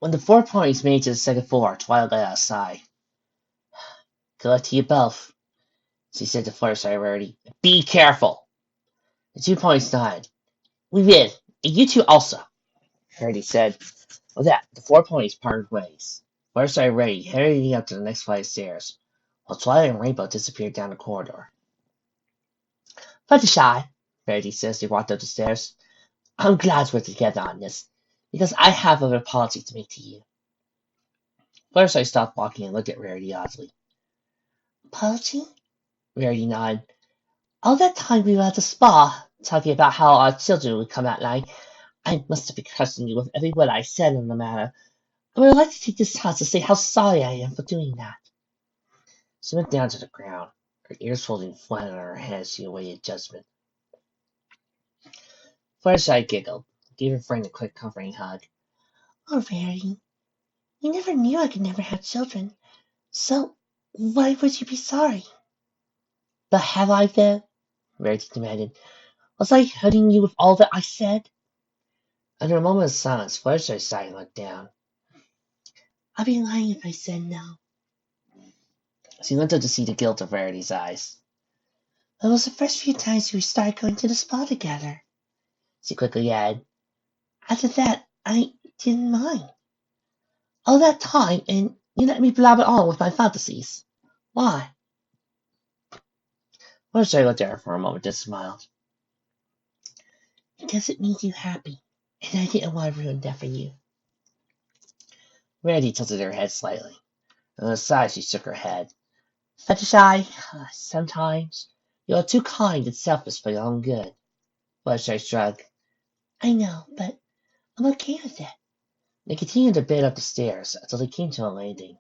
When the 4 ponies made it to the second floor, Twilight let out a sigh. Good luck to you both, she said to Fluttershy and Rarity. Be careful! The 2 ponies nodded. We did, and you two also, Rarity said. With that, the 4 ponies parted ways. Fluttershy and Rarity heading up to the next flight of stairs, while Twilight and Rainbow disappeared down the corridor. Fluttershy, Rarity said as they walked up the stairs, I'm glad we're together on this, because I have an apology to make to you. Fluttershy stopped walking and looked at Rarity oddly. Apology? Rarity nodded. All that time we were at the spa, talking about how our children would come at night, I must have been cursing you with every word I said on the matter. I would like to take this chance to say how sorry I am for doing that. She went down to the ground, her ears folding flat on her head as she awaited judgment. Fluttershy giggled, gave her friend a quick comforting hug. Oh, Rarity, you never knew I could never have children, so why would you be sorry? But have I, though? Rarity demanded. Was I hurting you with all that I said? Under a moment of silence, Fluttershy sighed and looked down. I'd be lying if I said no. She looked up to see the guilt of Rarity's eyes. It was the first few times we started going to the spa together, she quickly added. After that, I didn't mind. All that time, and you let me blabber on with my fantasies. Why? Fluttershy looked at her for a moment and smiled. Because it made you happy, and I didn't want to ruin that for you. Rarity tilted her head slightly. On the side, she shook her head. Fluttershy, sometimes you're too kind and selfish for your own good. Fluttershy shrugged. I know, but I'm okay with it. They continued to bid up the stairs until they came to a landing.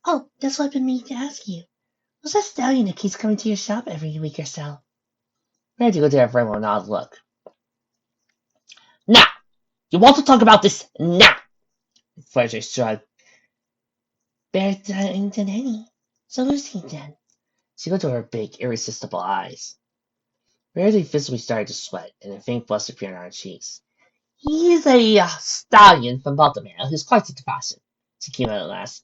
Oh, that's what I've been meaning to ask you. What's that stallion that keeps coming to your shop every week or so? Rarity looked at her friend with an odd look. Now! You want to talk about this now! Fluttershy shrugged. Better than any. So Lucy, then. She looked at her big, irresistible eyes. Rarity visibly started to sweat, and a faint blush appeared on her cheeks. He's a stallion from Baltimore who's quite into fashion, she came out at last.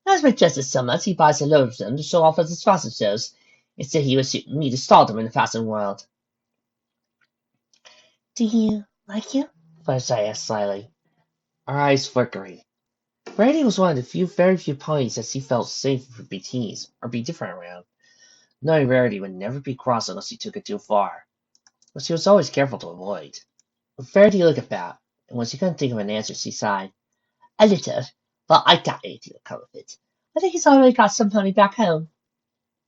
He has my dresses so much he buys a load of them to show off at his fashion shows. Instead, he was shooting me to stardom in the fashion world. Do you like him? Fluttershy asked slyly. Her eyes flickering. Rarity was one of the very few ponies that she felt safe would be teased or be different around. Knowing Rarity would never be cross unless she took it too far, but she was always careful to avoid. Rarity looked about, and when she couldn't think of an answer, she sighed. A little, but I doubt anything will come of it. I think he's already got some pony back home.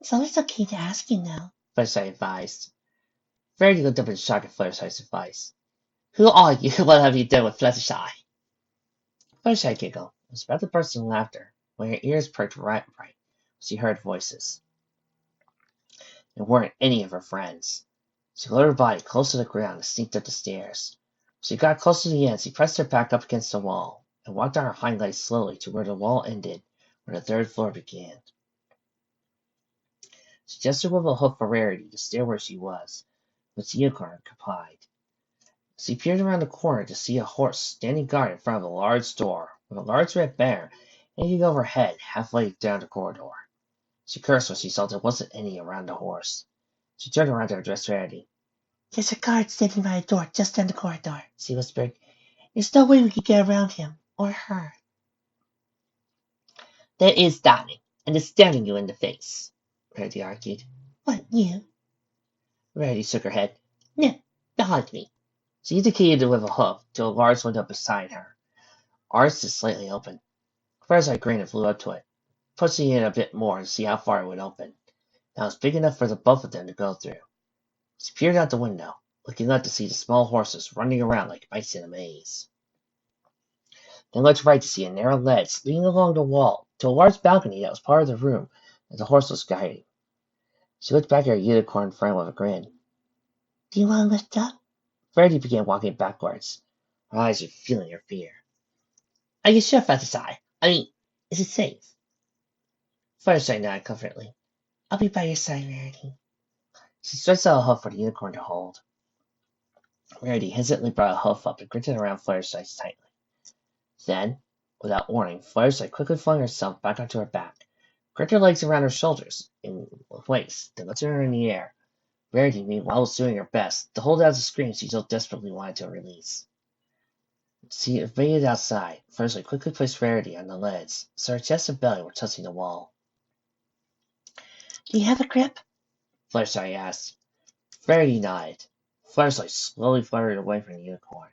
It's always okay to ask, you know, Fluttershy advised. Rarity looked up in shock at Fluttershy's advice. Who are you? What have you done with Fluttershy? Fluttershy giggled and was about to burst in laughter when her ears perked right. She heard voices. It weren't any of her friends. She lowered her body close to the ground and sneaked up the stairs. When she got close to the end, she pressed her back up against the wall and walked on her hind legs slowly to where the wall ended, where the third floor began. She gestured with a hoof for Rarity to stay where she was, which the unicorn complied. She peered around the corner to see a horse standing guard in front of a large door, with a large red banner hanging overhead halfway down the corridor. She cursed when she saw there wasn't any around the horse. She turned around to address Rarity. There's a guard standing by the door just down the corridor, she whispered. There's no way we could get around him, or her. There is, darling, and it's staring you in the face, Rarity argued. What, you? Rarity shook her head. No, behind me. She indicated with a hoof to a large window beside her. Ours is slightly open. Fluttershy grinned and flew up to it, pushing it a bit more to see how far it would open. Now it was big enough for the both of them to go through. She peered out the window, looking up to see the small horses running around like mice in a maze. Then looked right to see a narrow ledge leading along the wall to a large balcony that was part of the room that the horse was guiding. She looked back at her unicorn friend with a grin. Do you want to lift up? Rarity began walking backwards. Her eyes were feeling her fear. Are you sure, Fluttershy? I mean, is it safe? Fluttershy nodded confidently. I'll be by your side, Rarity. She stretched out a hoof for the unicorn to hold. Rarity hesitantly brought a hoof up and gripped it around Fluttershy tightly. Then, without warning, Fluttershy quickly flung herself back onto her back, gripped her legs around her shoulders and waist, then lifted her in the air. Verity, meanwhile, was doing her best to hold out the scream she so desperately wanted to release. She evaded outside. Fluttershy quickly placed Verity on the leads, so her chest and belly were touching the wall. Do you have a grip? Fluttershy asked. Verity nodded. Fluttershy slowly fluttered away from the unicorn,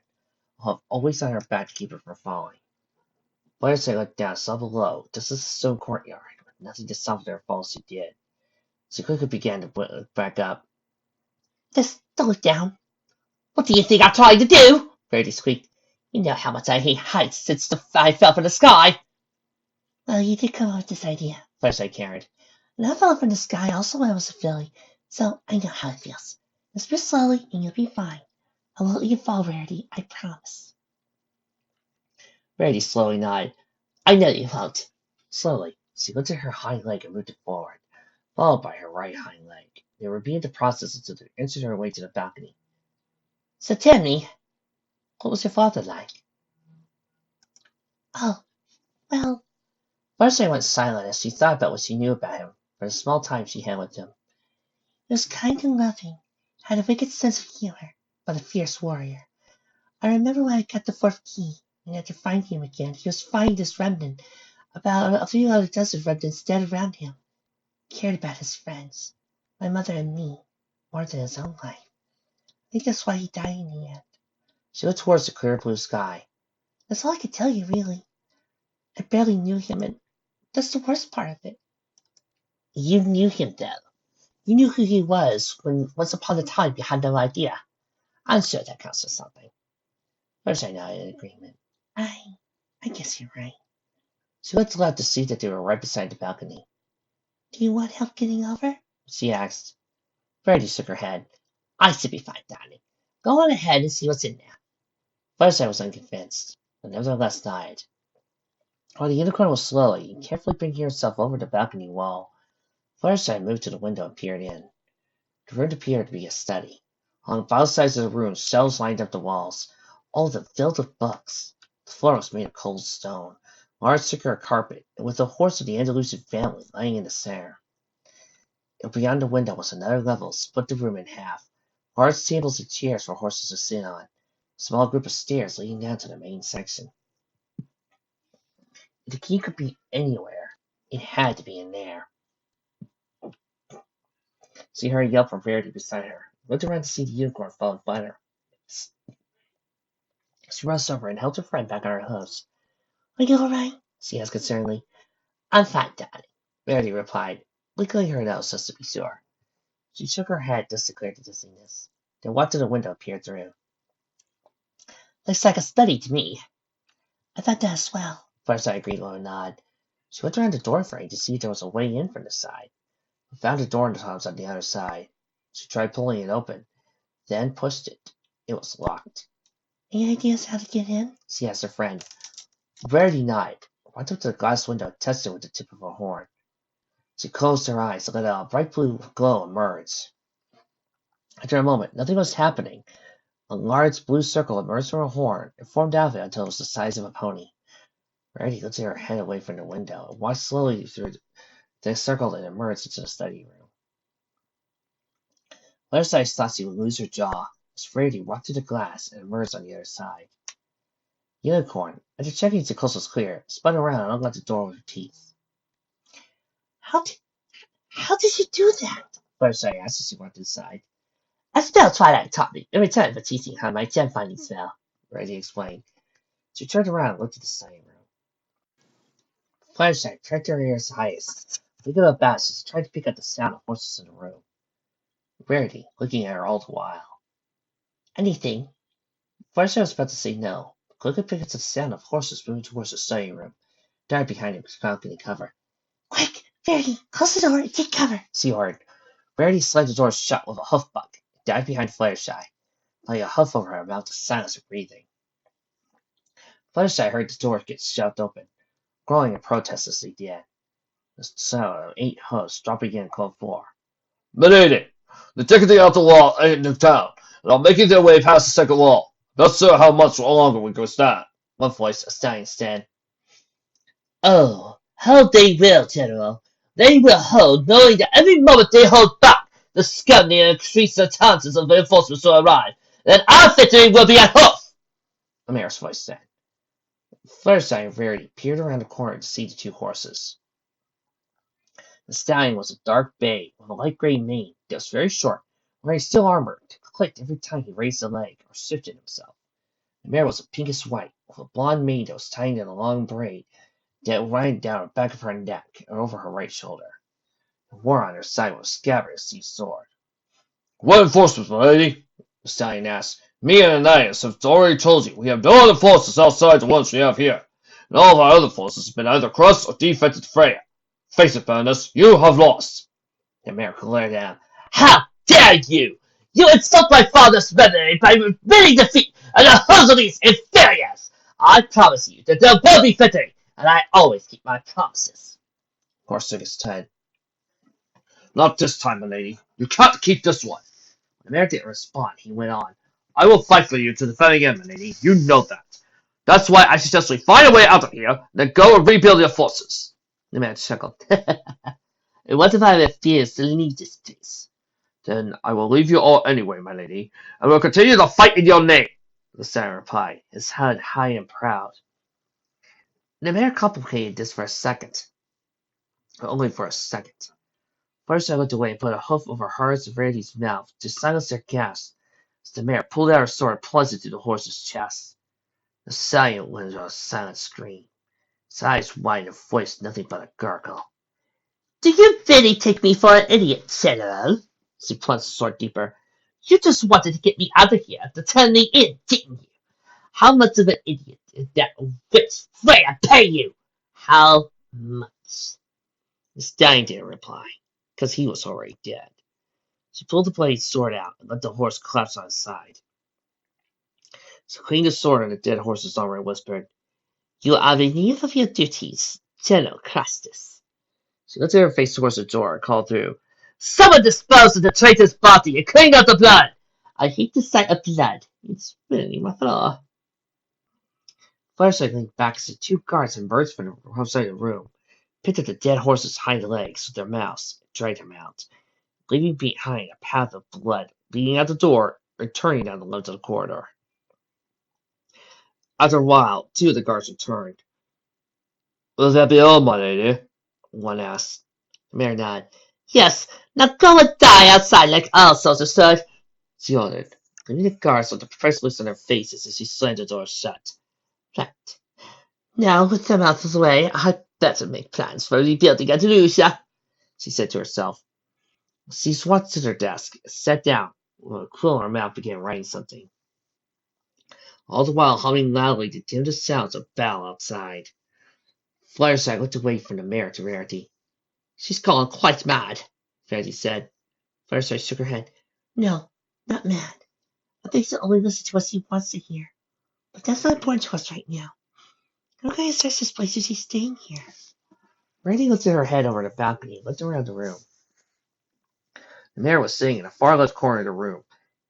always on her back to keep her from falling. Fluttershy looked down, saw below, just as a stone courtyard, with nothing to soften her fall as she did. She quickly began to back up. Just slow it down. What do you think I'm trying to do? Verity squeaked. You know how much I hate heights since I fell from the sky. Well, you did come up with this idea, Fluttershy carried. And I fell from the sky also when I was a filly, so I know how it feels. Just breathe slowly and you'll be fine. I won't let you fall, Verity, I promise. Verity slowly nodded. I know you won't. Slowly, she lifted her hind leg and moved it forward, followed by her right hind leg. They repeated the process until they inches her way to the balcony. So tell me, what was your father like? Oh, well. Fluttershy went silent as she thought about what she knew about him for the small time she had with him. He was kind and loving, had a wicked sense of humor, but a fierce warrior. I remember when I got the fourth key, and after finding him again, he was fighting this remnant. About a few other dozen remnants dead around him. He cared about his friends, my mother and me, more than his own life. I think that's why he died in the end. She looked towards the clear blue sky. That's all I could tell you, really. I barely knew him, and that's the worst part of it. You knew him, then. You knew who he was when once upon a time you had no idea. I'm sure that counts for something. Fluttershy nodded in agreement. I guess you're right. She looked aloud to see that they were right beside the balcony. Do you want help getting over? She asked. Verity shook her head. I should be fine, darling. Go on ahead and see what's in there. Fluttershy was unconvinced, but nevertheless nodded. While the unicorn was slowly and carefully bringing herself over the balcony wall, Fluttershy moved to the window and peered in. The room appeared to be a study. Along both sides of the room, shelves lined up the walls, all of them filled with books. The floor was made of cold stone, large circular carpet, and with the horse of the Andalusian family lying in the center. And beyond the window was another level, split the room in half. Large tables and chairs for horses to sit on. A small group of stairs leading down to the main section. If the key could be anywhere, it had to be in there. She heard a yell from Verity beside her, looked around to see the unicorn falling flat on her. She rushed over and helped her friend back on her hooves. Are you all right? She asked concernedly. I'm fine, darling, Verity replied, wiggling her nose just to be sure. She shook her head just to clear the dizziness, then walked to the window and peered through. Looks like a study to me. I thought that as well, Fluttershy agreed with a nod. She went around the doorframe to see if there was a way in from the side, but found a door knobs on the other side. She tried pulling it open, then pushed it. It was locked. Any ideas how to get in? She asked her friend. Verity nodded, went up to the glass window and touched it with the tip of her horn. She closed her eyes and let out a bright blue glow emerge. After a moment, nothing was happening. A large blue circle emerged from her horn and formed out of it until it was the size of a pony. Verity lifted her head away from the window and walked slowly through the circle and emerged into the study room. Fluttershy thought she would lose her jaw as Verity walked through the glass and emerged on the other side. Unicorn, after checking if the coast was clear, spun around and unlocked the door with her teeth. How did you do that? Fluttershy asked as she walked inside. A spell Twilight taught me in return for teaching her my gem-finding spell, Verity explained. She turned around and looked at the study room. Fluttershy pricked her ears highest, thinking about as she tried to pick up the sound of horses in the room. Verity, looking at her all the while. Anything? Fluttershy was about to say no, but quickly picked up the sound of horses moving towards the study room, dived behind the balcony cover. Quick, Verity, close the door and take cover, she ordered. Verity slammed the door shut with a hoof buck and dived behind Fluttershy, laying a hoof over her mouth to silence her breathing. Fluttershy heard the door get shoved open, growling in protest as they did. The sound of 8 hoofs dropping in cold floor. Milady, they're taking the outer wall into town, and are making their way past the second wall. Not sure how much longer we can stand. One voice, a stallion said. Oh, how they will, General. They will hold, knowing that every moment they hold back, the scouting increase the chances of reinforcements to arrive. Then our victory will be at hoof! A mayor's voice said. Firefly and Rarity peered around the corner to see the two horses. The stallion was a dark bay with a light gray mane that was very short, wearing steel armor that clicked every time he raised a leg or shifted himself. The mare was a pinkish white, with a blonde mane that was tied in a long braid that ran down the back of her neck and over her right shoulder. The war on her side was a scabbard as his sword. What enforcements, my lady? The stallion asked. Me and Ananias have already told you we have no other forces outside the ones we have here, and all of our other forces have been either crushed or defected to Freya. Face it, Baroness, you have lost. The mayor glared at him. How dare you! You insult my father's memory by admitting defeat and the whole of these inferiors! I promise you that there will be victory, and I always keep my promises. Horse shook his head. Not this time, my lady. You can't keep this one. When the mayor didn't respond, he went on. I will fight for you to defend again, my lady. You know that. That's why I suggest we find a way out of here, and then go and rebuild your forces. The man chuckled. And what if I refuse to leave this place? Then I will leave you all anyway, my lady, and will continue to fight in your name. The Saren replied, his head high and proud. The mayor complicated this for a second. But only for a second. First I looked away and put a hoof over hers and Rarity's mouth to silence their gasps as the mayor pulled out her sword and plunged it through the horse's chest. The stallion went into a silent scream. His eyes wide and voice nothing but a gurgle. Do you really take me for an idiot, General? She plunged the sword deeper. You just wanted to get me out of here to turn me in, didn't you? How much of an idiot did that witch Freya pay you? How much? The stallion didn't reply, because he was already dead. She pulled the blade sword out and let the horse collapse on his side. She cleaned the sword on the dead horse's armor and whispered, You are relieved of your duties, General Crastus. She looked at her face towards the door and called through, Someone dispose of the traitor's body and clean out the blood! I hate the sight of blood. It's really my flaw. Flashlight leaned back as the two guards emerged from the outside the room, picked up the dead horse's hind legs with their mouths, and dragged him out, leaving behind a path of blood leading out the door and turning down the length of the corridor. After a while, two of the guards returned. Will that be all, my lady? One asked. The mayor nodded. Yes, now go and die outside like all soldiers should. She ordered, leaving the guards with the professor looks on their faces as she slammed the door shut. Right. Now, with them out of the way, I'd better make plans for rebuilding Andalusia, she said to herself. She walked to her desk, sat down, with a quill in her mouth, began writing something. All the while humming loudly to dim the sounds of battle outside. Fireside looked away from the mayor to Rarity. She's gone quite mad, Rarity said. Fireside shook her head. No, not mad. I think she'll only listen to what she wants to hear. But that's not important to us right now. I'm going to search this place if she's staying here. Rarity lifted her head over the balcony and looked around the room. The mayor was sitting in the far left corner of the room.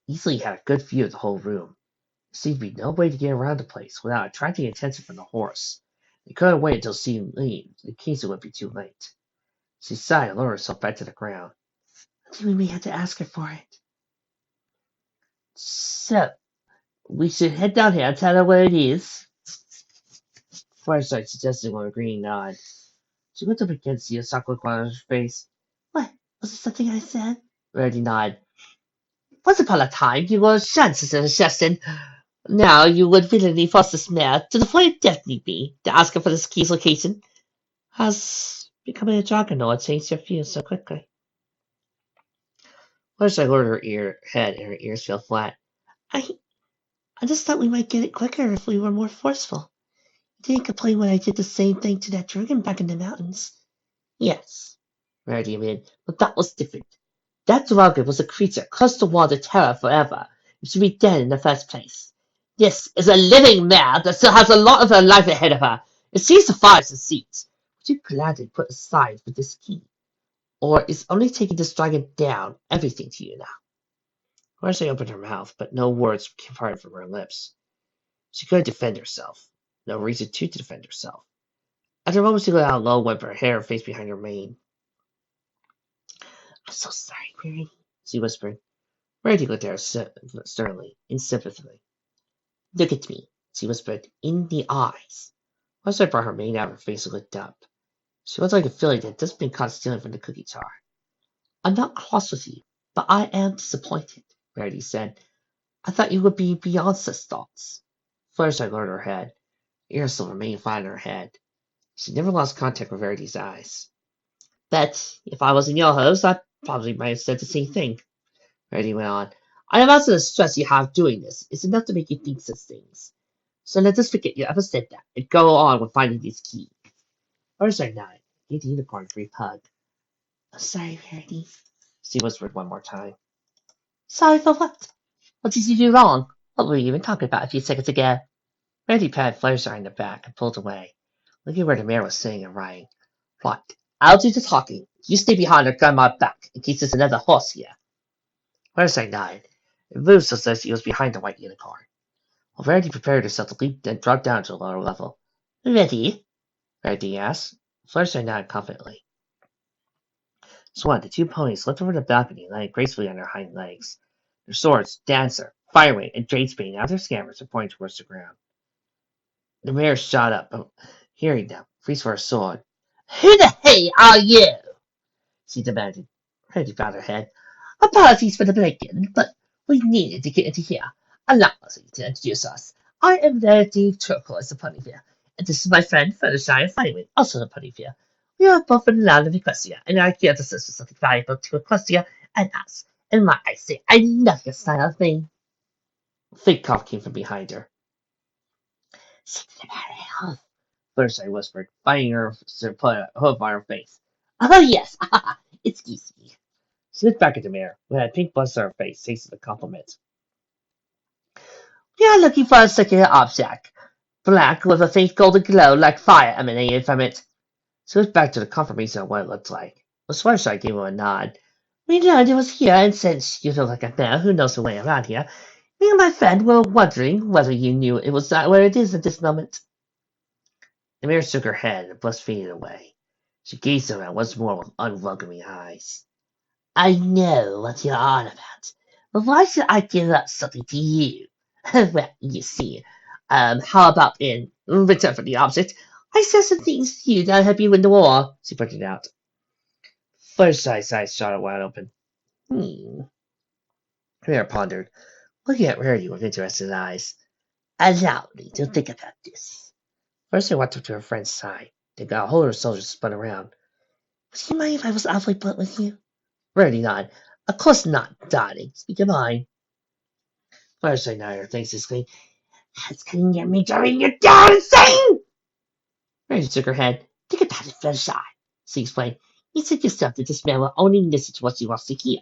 Easily had a good view of the whole room. There seemed to be no way to get around the place without attracting attention from the horse. They couldn't wait until she leaves, in case it would be too late. She sighed and lowered herself back to the ground. I think we may have to ask her for it. So, we should head down here and tell her where it is. Fireside suggested with a green nod. She looked up again to see a shock look on her face. What? Was it something I said? Rarity nodded. Once upon a time, you were a chance assassin. Now you would willingly force this mare to the point definitely be to ask her for this key's location. Has becoming a Dragonlord changed your views so quickly? Fireside lowered her head and her ears fell flat. I just thought we might get it quicker if we were more forceful. You didn't complain when I did the same thing to that dragon back in the mountains. Yes, Rarity admitted, but that was different. That dragon was a creature cursed to wander terror forever. It should be dead in the first place. This is a living mare that still has a lot of her life ahead of her. If she survives the siege, would you gladly put aside for this key? Or is only taking this dragon down everything to you now? Marcy opened her mouth, but no words came from her lips. She couldn't defend herself. no reason to defend herself. After a moment, she let out a low whimper, her hair and face behind her mane. I'm so sorry, Rarity, she whispered. Rarity looked at her sternly, in sympathy. Look at me, she whispered, in the eyes. Once I brought her mane out of her face and looked up. She was like a filly that had just been caught stealing from the cookie jar. I'm not cross with you, but I am disappointed, Rarity said. I thought you would be beyond such thoughts. Fluttershy lowered her head. Ears still remained flat in her head. She never lost contact with Rarity's eyes. Bet if I was in your house, I probably might have said the same thing, Rarity went on. I imagine the stress you have doing this is enough to make you think such things. So let us forget you ever said that, and go on with finding this key. Fluttershy nodded, gave the unicorn a brief hug. I'm sorry, Rarity, she whispered one more time. Sorry for what? What did you do wrong? What were you even talking about a few seconds ago? Rarity patted Fluttershy in the back and pulled away, looking where the mayor was sitting and writing. Right, I'll do the talking. You stay behind and guard my back in case there's another horse here. Fluttershy nodded and moved so that she was behind the white unicorn. While Rarity prepared herself to leap and drop down to a lower level. Ready? Rarity asked. Fluttershy nodded confidently. Swan, the two ponies leaped over the balcony and landed gracefully on their hind legs. Their swords, Dancer, Firewing, and Jadespane out of their scabbards were pointing towards the ground. The mayor shot up, hearing them, reached for a sword. Who the hell are you? She demanded. Rarity bowed her head. Apologies for the break-in, but we needed to get into here. Allow us to introduce us. I am Lady Turquoise of Ponyville, and this is my friend Fluttershy and Firewing, also of Ponyville. We are both from the land of Equestria, and are here to search for something valuable to Equestria and us. And might I say, I love your style of thing. A faint cough came from behind her. Sit in the house, Fluttershy whispered, finding her to put a hoof on her face. Oh yes, excuse me. She looked back at the mayor, who had a pink blush on her face, tasting the compliment. We are looking for a circular object, black with a faint golden glow like fire emanating from it. She looked back to the confirmation of what it looked like. The Fluttershy gave her a nod. We learned it was here, and since you look like a mayor who knows the way around here, me and my friend were wondering whether you knew it was not where it is at this moment. The mayor shook her head, and the blush faded away. She gazed around once more with unwelcoming eyes. I know what you're on about, but why should I give up something to you? Well, you see, how about in return for the object, I said some things to you that help you win the war, she pointed out. Fluttershy's eyes shot wide open. Rare pondered, looking at Rarity with interested eyes. Allow me to think about this. First, I walked up to her friend's side. They got a hold of her shoulders and spun around. Would you mind if I was awfully blunt with you? Rarity nodded. Of course not, darling. Speak your mind. Fluttershy nodded her thanks exclaimed, That's cutting get me driving you down insane! Rarity shook her head. Think about it, Fluttershy, she explained. You said yourself that this man will only listen to what she wants to hear.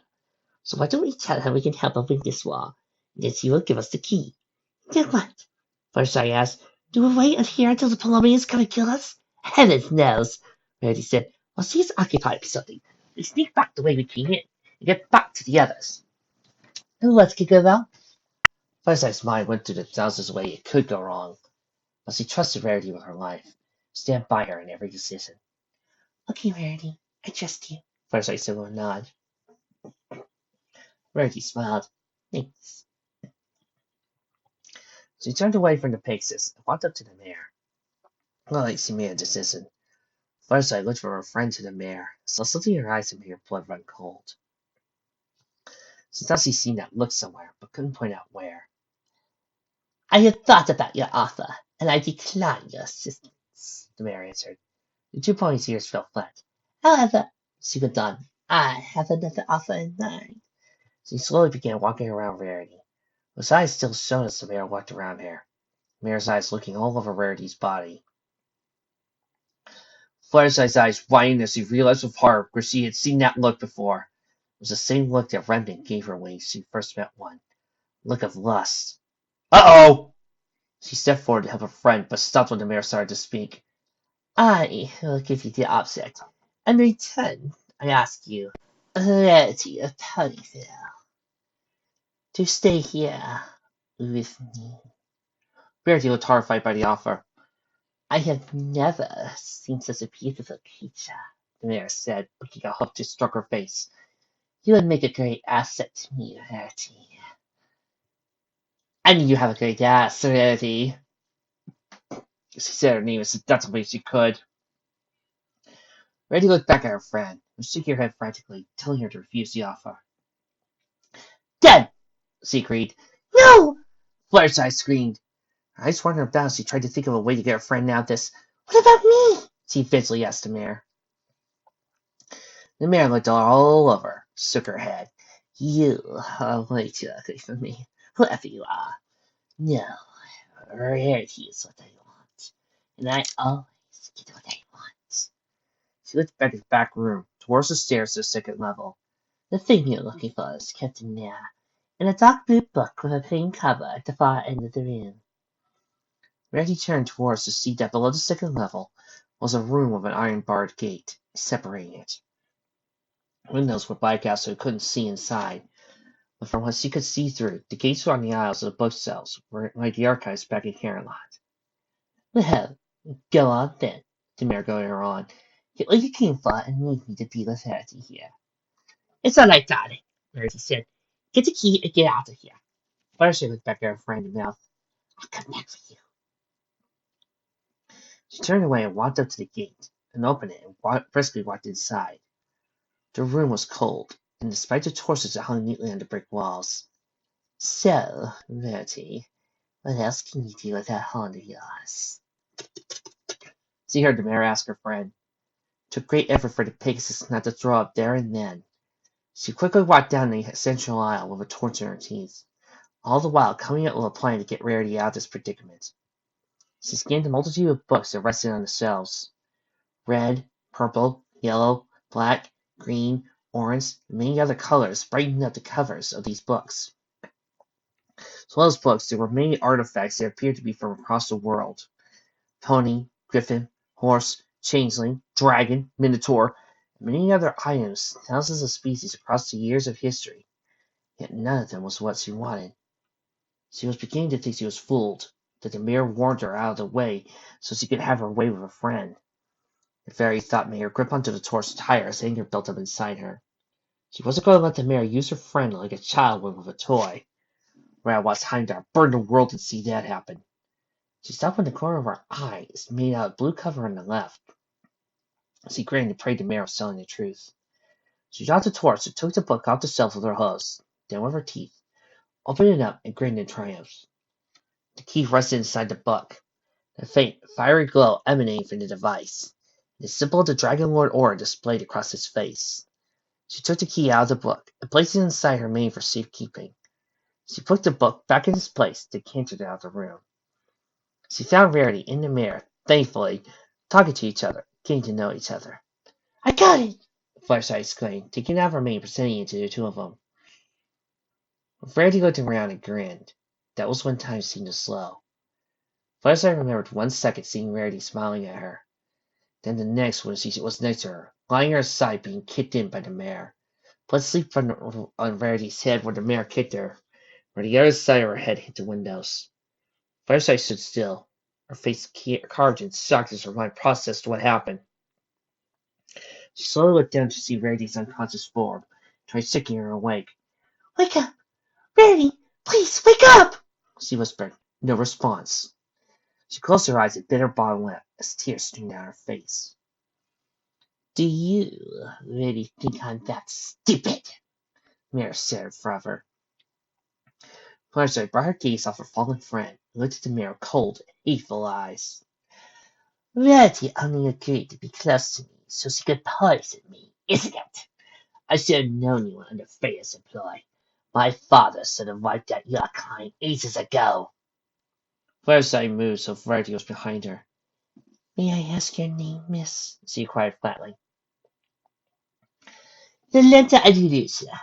So why don't we tell her we can help her win this war? And then she will give us the key. Then what? Fluttershy asked. Do we wait here until the Polomians come and kill us? Heavens knows, Rarity said. While she's occupied with something, we sneak back the way we came in and get back to the others. And what could go wrong? Fluttershy's mind went through the thousands of ways it could go wrong, but she trusted Rarity with her life, stand by her in every decision. Okay, Rarity, I trust you, Fluttershy said with a nod. Rarity smiled. Thanks. She turned away from the Pegasus and walked up to the mare. Not like she made a decision. Fluttershy looked from her friend to the mare, saw something in her eyes and made her blood run cold. She thought she'd seen that look somewhere, but couldn't point out where. I had thought about your offer, and I decline your assistance, the mare answered. The two ponies' ears fell flat. However, she went on, I have another offer in mind. She slowly began walking around Rarity. With eyes still shone as the mare walked around her. The mare's eyes looking all over Rarity's body. Fluttershy's eyes widened as she realized with horror where she had seen that look before. It was the same look that Remnant gave her when she first met one. A look of lust. Uh-oh! She stepped forward to help her friend, but stopped when the mare started to speak. I will give you the object. In return, I ask you, Rarity of Ponyville, to stay here with me. Rarity looked horrified by the offer. I have never seen such a beautiful creature, the mayor said, looking at Hope to stroke her face. You would make a great asset to me, Rarity. I knew you have a great ass, Rarity. She said her name as seductively as she could. Rarity looked back at her friend, and shook her head frantically, telling her to refuse the offer. Dead! She agreed. No! Fluttershy screamed. Her eyes wandered about as she tried to think of a way to get her friend out of this. What about me? She eventually asked the mayor. The mayor looked all over, shook her head. You are way too ugly for me, whoever you are. No, rarity is what I want, and I always get what I want. She looked back at the back room, towards the stairs to the second level. The thing you're looking for is kept in there, in a dark blue book with a pink cover at the far end of the room. Rarity turned towards to see that below the second level was a room with an iron-barred gate separating it. Windows were blacked out so he couldn't see inside, but from what she could see through, the gates were on the aisles of the bookshelves, like the archives back in Camelot. Well, go on then, the mayor going on. Get what you came for and leave me to be with Rarity here. It's all right, darling, Rarity said. Get the key and get out of here. Fluttershy looked back at her friend and mouth. I'll come back for you. She turned away and walked up to the gate, and opened it and briskly walked inside. The room was cold, and despite the torches that hung neatly on the brick walls. So, Rarity, what else can you do with that horn of yours? She heard the mayor ask her friend. It took great effort for the Pegasus not to throw up there and then. She quickly walked down the central aisle with a torch in her teeth, all the while coming up with a plan to get Rarity out of this predicament. She scanned the multitude of books that rested on the shelves. Red, purple, yellow, black, green, orange, and many other colors brightened up the covers of these books. As well as books, there were many artifacts that appeared to be from across the world. Pony, griffin, horse, changeling, dragon, minotaur, and many other items, thousands of species across the years of history. Yet none of them was what she wanted. She was beginning to think she was fooled, that the mayor warned her out of the way so she could have her way with a friend. The very thought made her grip onto the torch with higher as anger built up inside her. She wasn't going to let the mayor use her friend like a child would with a toy. Where I was behind her, burn the world to see that happen. She stopped when the corner of her eye is made out of blue cover on the left. She grinned and prayed the mayor was telling the truth. She dropped the torch and took the book off the shelf with her hose, then with her teeth, opened it up and grinned in triumph. The key rested inside the book, a faint, fiery glow emanating from the device. The symbol of the Dragonlord aura displayed across his face. She took the key out of the book and placed it inside her mane for safekeeping. She put the book back in its place, then cantered out of the room. She found Rarity in the mirror, thankfully, talking to each other, getting to know each other. I got it! Fluttershy exclaimed, taking out her mane and presenting it to the two of them. Rarity looked around and grinned. That was when time seemed to slow. Fluttershy remembered 1 second seeing Rarity smiling at her. Then the next when she was next to her, lying at her side being kicked in by the mayor. Blood sleeped on Rarity's head where the mayor kicked her, where the other side of her head hit the windows. Fluttershy stood still, her face carved and shocked as her mind processed what happened. She slowly looked down to see Rarity's unconscious form, tried shaking her awake. Wake up! Rarity! Please, wake up! She whispered. No response. She closed her eyes and bit her bottom lip as tears streamed down her face. Do you really think I'm that stupid? Mayor said forever. Fluttershy brought her gaze off her fallen friend and looked at the mayor with cold, hateful eyes. Rarity only agreed to be close to me so she could poison me, isn't it? I should have known you were under Freya's employ. My father should have wiped out your kind ages ago. Fluttershy moved so Rarity was behind her. May I ask your name, miss? She inquired flatly. Yolenta Adelucia,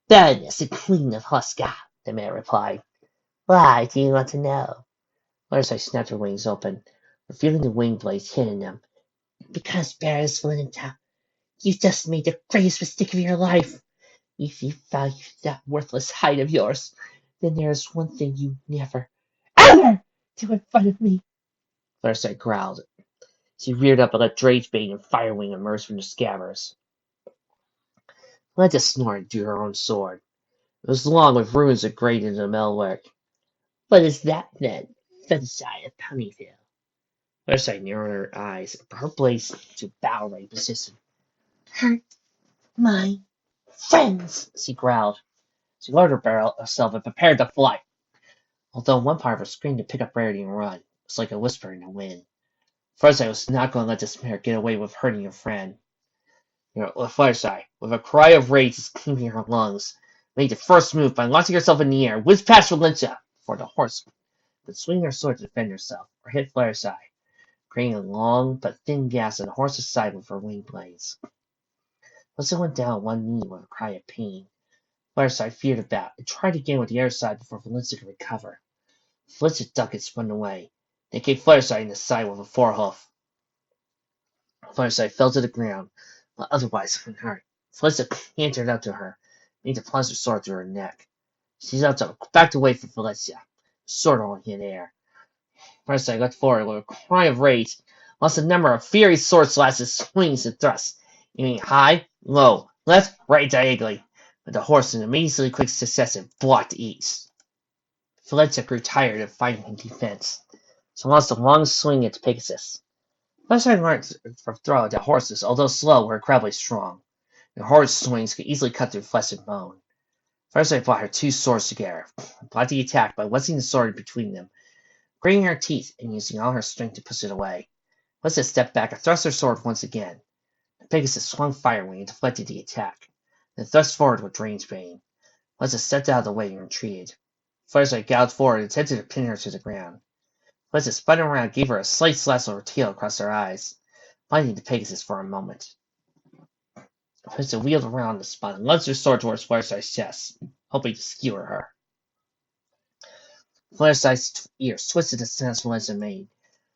Baroness and Queen of Hoscar, the mayor replied. Why do you want to know? Fluttershy snapped her wings open, revealing the wing blades hidden in them. Because, Baroness Yolenta, you just made the greatest mistake of your life. If you value that worthless hide of yours, then there is one thing you never, ever do in front of me. Fluttershy growled. She reared up and let Dragebane and Firewing emerge from the scabbards. Valencia snorted and drew her own sword. It was long, with runes engraved into the metalwork. What is that, then? Fetisai of Ponytail. Fetisai narrowed her eyes, and her blades to battle-ready position. Hurt my friends, she growled. She lowered her barrel herself and prepared to fly. Although one part of her screamed to pick up Rarity and run, it was like a whisper in the wind. First, I was not going to let this mare get away with hurting your friend. Fluttershy, with a cry of rage cleaving her lungs, made the first move by launching herself in the air, whizzed past Valencia, before the horse could swing her sword to defend herself, or hit Fluttershy, creating a long but thin gash on the horse's side with her wing blades. Valencia went down on one knee with a cry of pain. Fluttershy feared about and tried again with the other side before Valencia could recover. Valencia ducked and spun away, then kicked Fluttershy in the side with a forehoof. Fluttershy fell to the ground, but otherwise unhurt. Valencia cantered up to her, made to plunge her sword through her neck. She backed away from Valencia, sword on in air. Valencia leapt forward with a cry of rage, whilst a number of furious sword slashes, swings, and thrusts, aiming high, low, left, right, diagonally, but the horse in amazingly quick succession blocked each. Valencia grew tired of fighting in defense, so launched a long swing at Pegasus. Valencia learned from throw that horses, although slow, were incredibly strong. The horse swings could easily cut through flesh and bone. Valencia brought her two swords together, and blocked the attack by wedging the sword between them, grating her teeth and using all her strength to push it away. Valencia stepped back and thrust her sword once again. The Pegasus swung Firewing and deflected the attack, then thrust forward with Dragonbane. Valencia stepped out of the way and retreated. Valencia gouged forward and attempted to pin her to the ground. Valencia spun around and gave her a slight slash of her tail across her eyes, blinding the Pegasus for a moment. Valencia wheeled around the spot and lunged her sword towards Fluttershy's chest, hoping to skewer her. Fluttershy's ears twisted to sense Valencia made,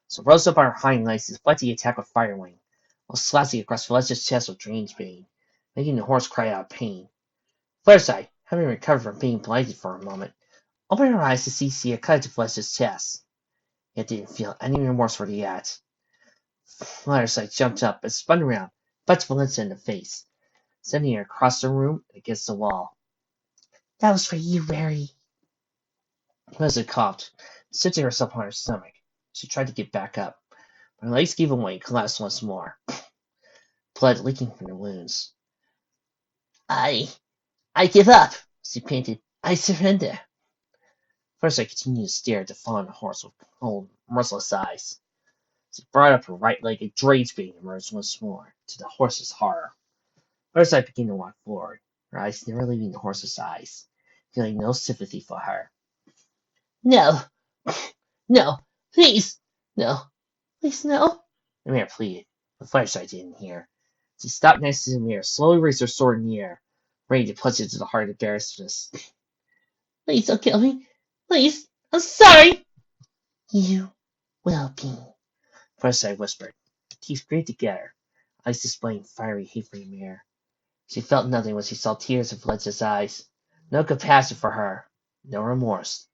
so rose up on her hind legs and deflected the attack with Firewing, while slashing across Valencia's chest with Dragonbane, making the horse cry out of pain. Fluttershy, having recovered from being blinded for a moment, opened her eyes to see she had cut to Valencia's chest, yet didn't feel any remorse for the act. Fluttershy jumped up and spun around, punched Valencia in the face, sending her across the room and against the wall. That was for you, Rarity. Valencia coughed, stitching herself on her stomach. She tried to get back up, but her legs gave away and collapsed once more, blood leaking from her wounds. I give up, she panted. I surrender. First, I continued to stare at the fallen horse with cold, merciless eyes. She brought up her right leg and Dragonbane emerged once more, to the horse's horror. First, I began to walk forward, her eyes never leaving the horse's eyes, feeling no sympathy for her. No, no, please, no, please, no, the mare pleaded, but Fluttershy didn't hear. She stopped next to the mare, slowly raised her sword in the air, ready to plunge it to the heart of Barristus. Please don't kill me. Please, I'm sorry. You will be, Fluttershy whispered, teeth gritted together, eyes displaying fiery hate for the mare. She felt nothing when she saw tears in Valencia's eyes. No compassion for her, no remorse,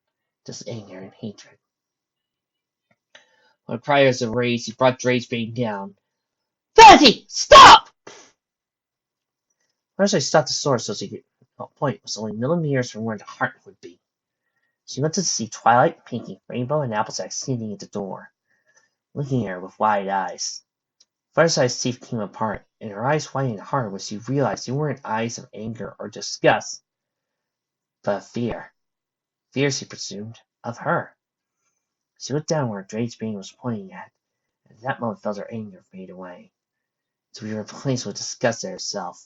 just anger and hatred. With cries of rage, he brought Dragonbane down. Vanity, stop! First, I stopped the sword so she could point was only millimeters from where the heart would be. She went to see Twilight, Pinkie, Rainbow, and Applejack standing at the door, looking at her with wide eyes. Fluttershy's teeth came apart, and her eyes widened hard when she realized they weren't eyes of anger or disgust, but of fear. Fear, she presumed, of her. She looked down where Dragonbane was pointing at, and at that moment felt her anger fade away, to be replaced with disgust at herself.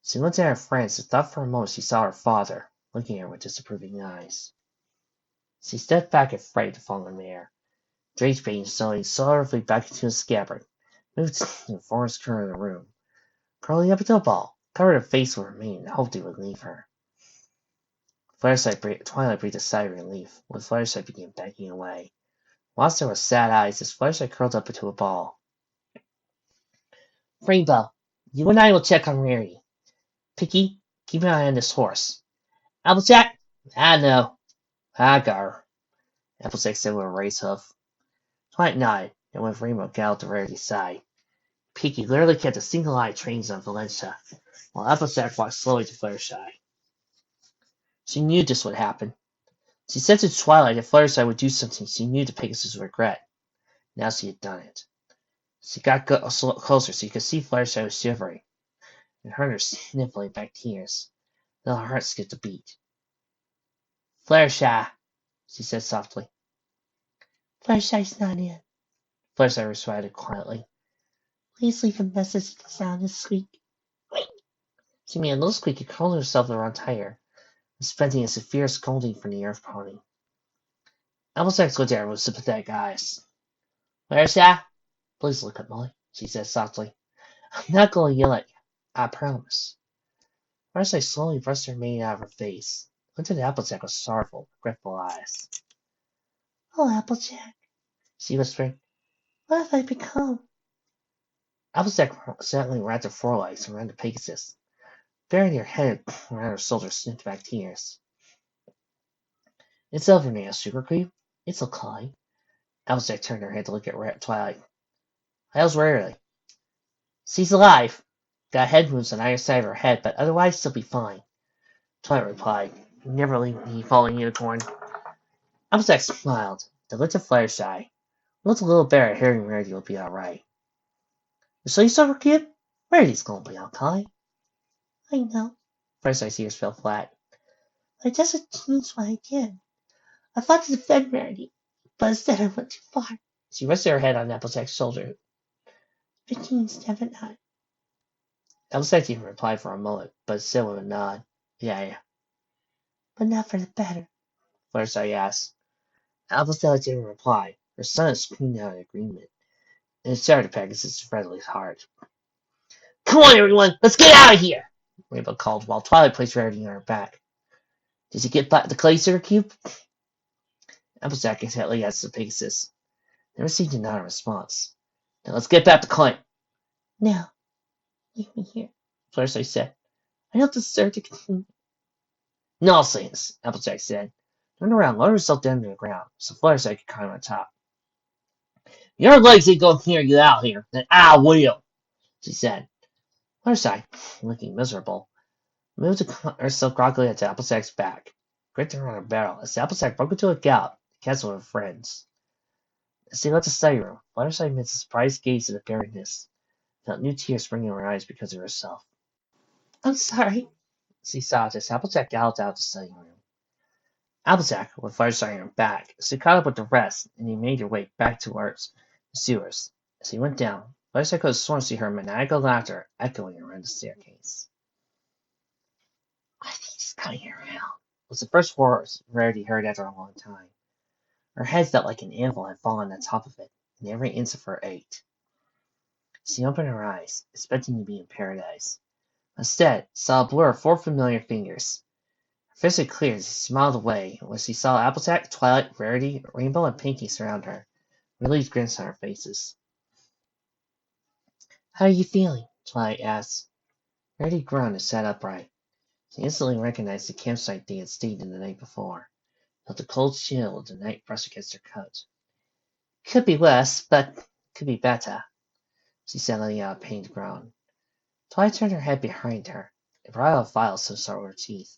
She looked at her friends and thought for a moment she saw her father, looking at her with disapproving eyes. She stepped back and frightened the fallen mare. Dragonbane slowly sorrowfully back into his scabbard, moved to the farthest corner of the room, curling up into a ball, covered her face with her mane and hoped it would leave her. Twilight breathed a sigh of relief when Fluttershy began backing away. Whilst there were sad eyes as Fluttershy curled up into a ball. Rainbow, you and I will check on Rarity. Pinkie, keep an eye on this horse. Applejack? No. I got her, Applejack said with a raised hoof. Twilight nodded, and with Rainbow galloped to Rarity's side. Peaky literally kept a single eye trained on Valencia, while Applejack walked slowly to Fluttershy. She knew this would happen. She said to Twilight that Fluttershy would do something she knew the Pegasus would regret. Now she had done it. She got closer so you could see Fluttershy was shivering, and heard her sniffling back tears. Then her heart skipped a beat. Fluttershy, she said softly. Fluttershy's not in. Fluttershy responded quietly. Please leave a message to sound and squeak. She made a little squeak and curled herself around Tyre, expecting a severe scolding from the Earth Pony. Applejack looked at her with sympathetic eyes. Fluttershy, please look at Molly, she said softly. I'm not going to yell at you, I promise. Fluttershy slowly brushed her mane out of her face, looked at Applejack with sorrowful, regretful eyes. Oh, Applejack, she whispered, what have I become? Applejack suddenly wrapped her forelegs around the Pegasus, burying her head around her shoulder, sniffed back tears. It's over now, Sugar Cream. It's okay. Applejack turned her head to look at Twilight. How's Rarity? She's alive. Got head wounds on either side of her head, but otherwise she'll be fine. Twilight replied, never leave me, falling unicorn. Applejack smiled, then looked at Fluttershy. Looked a little better at hearing Rarity will be alright. So you Sugar Kid? Rarity's gonna be okay. I know. Fluttershy's ears fell flat. But it doesn't change what I did. I fought to defend Rarity, but instead I went too far. She rested her head on Applejack's shoulder. Victims never not. Applejack didn't reply for a moment, but said with a nod. Yeah. But not for the better, Fluttershy asked. Applejack didn't reply. Her son screamed out in agreement, and it started Pegasus' friendly heart. Come on, everyone, let's get out of here! Rainbow called while Twilight placed Rarity on her back. Did you get back the clay sugar cube? Applejack intently asked the Pegasus. They received another response. Now let's get back to Clint. No, leave me here, Fluttershy said. I don't deserve to continue. Nonsense, Applejack said. Turn around, lower yourself down to the ground, so Fluttershy could climb on top. Your legs ain't gonna carry you out here, then I will, she said. Fluttershy, looking miserable, moved herself groggily onto Applejack's back, gripped her on her barrel as Applejack broke into a gallop to cancel her friends. As they left the study room, Fluttershy missed a surprised gaze at the barrenness, felt new tears springing in her eyes because of herself. I'm sorry, she sobbed as Applejack galloped out of the study room. Applejack, with Fluttershy on her back, she caught up with the rest, and he made her way back towards the sewers. As he went down, Fluttershy could have sworn she heard maniacal laughter echoing around the staircase. I think he's coming around, was the first words Rarity heard after a long time. Her head felt like an anvil had fallen on top of it, and every inch of her ached. She opened her eyes, expecting to be in paradise. Instead, saw a blur of 4 familiar fingers. Her face had cleared as she smiled away when she saw Applejack, Twilight, Rarity, Rainbow, and Pinkie surround her, relieved grins on her faces. How are you feeling? Twilight asked. Rarity groaned and sat upright. She instantly recognized the campsite they had stayed in the night before. Felt the cold chill of the night brush against her coat. Could be worse, but could be better, she said, letting out a pained groan. Twilight turned her head behind her and brought out a vial of some sort with her teeth.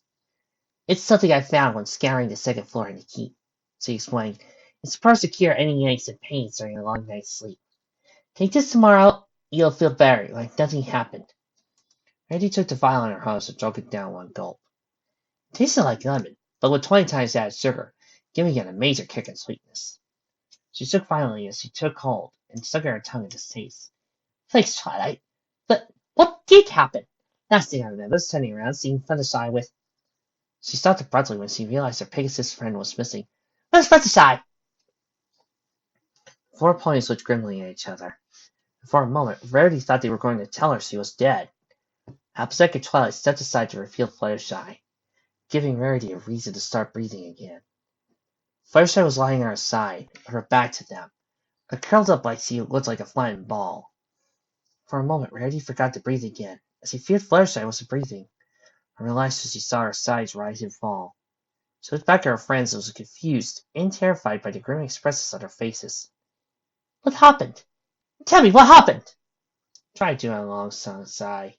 It's something I found when scouring the second floor in the keep, she explained. It's supposed to cure any aches and pains during a long night's sleep. Take this tomorrow, you'll feel better, like nothing happened. Randy took the vial in her hose and drank it down one gulp. It tasted like lemon, but with 20 times added sugar, giving it a major kick in sweetness. She shook violently as she took hold and stuck her tongue into its taste. Thanks, Twilight. But what did happen? Last thing I remember was turning around, seeing Fluttershy with... She stopped abruptly when she realized her Pegasus friend was missing. Where's Fluttershy? The 4 ponies looked grimly at each other. For a moment, Rarity thought they were going to tell her she was dead. Applejack and Twilight stepped aside to reveal Fluttershy, giving Rarity a reason to start breathing again. Fluttershy was lying on her side, her back to them, curled up like she looked like a flying ball. For a moment, Rarity forgot to breathe again, as she feared Fluttershy wasn't breathing, and realized as she saw her sides rise and fall. She looked back at her friends and was confused and terrified by the grim expressions on their faces. What happened? Tell me, what happened? Try doing a long sigh.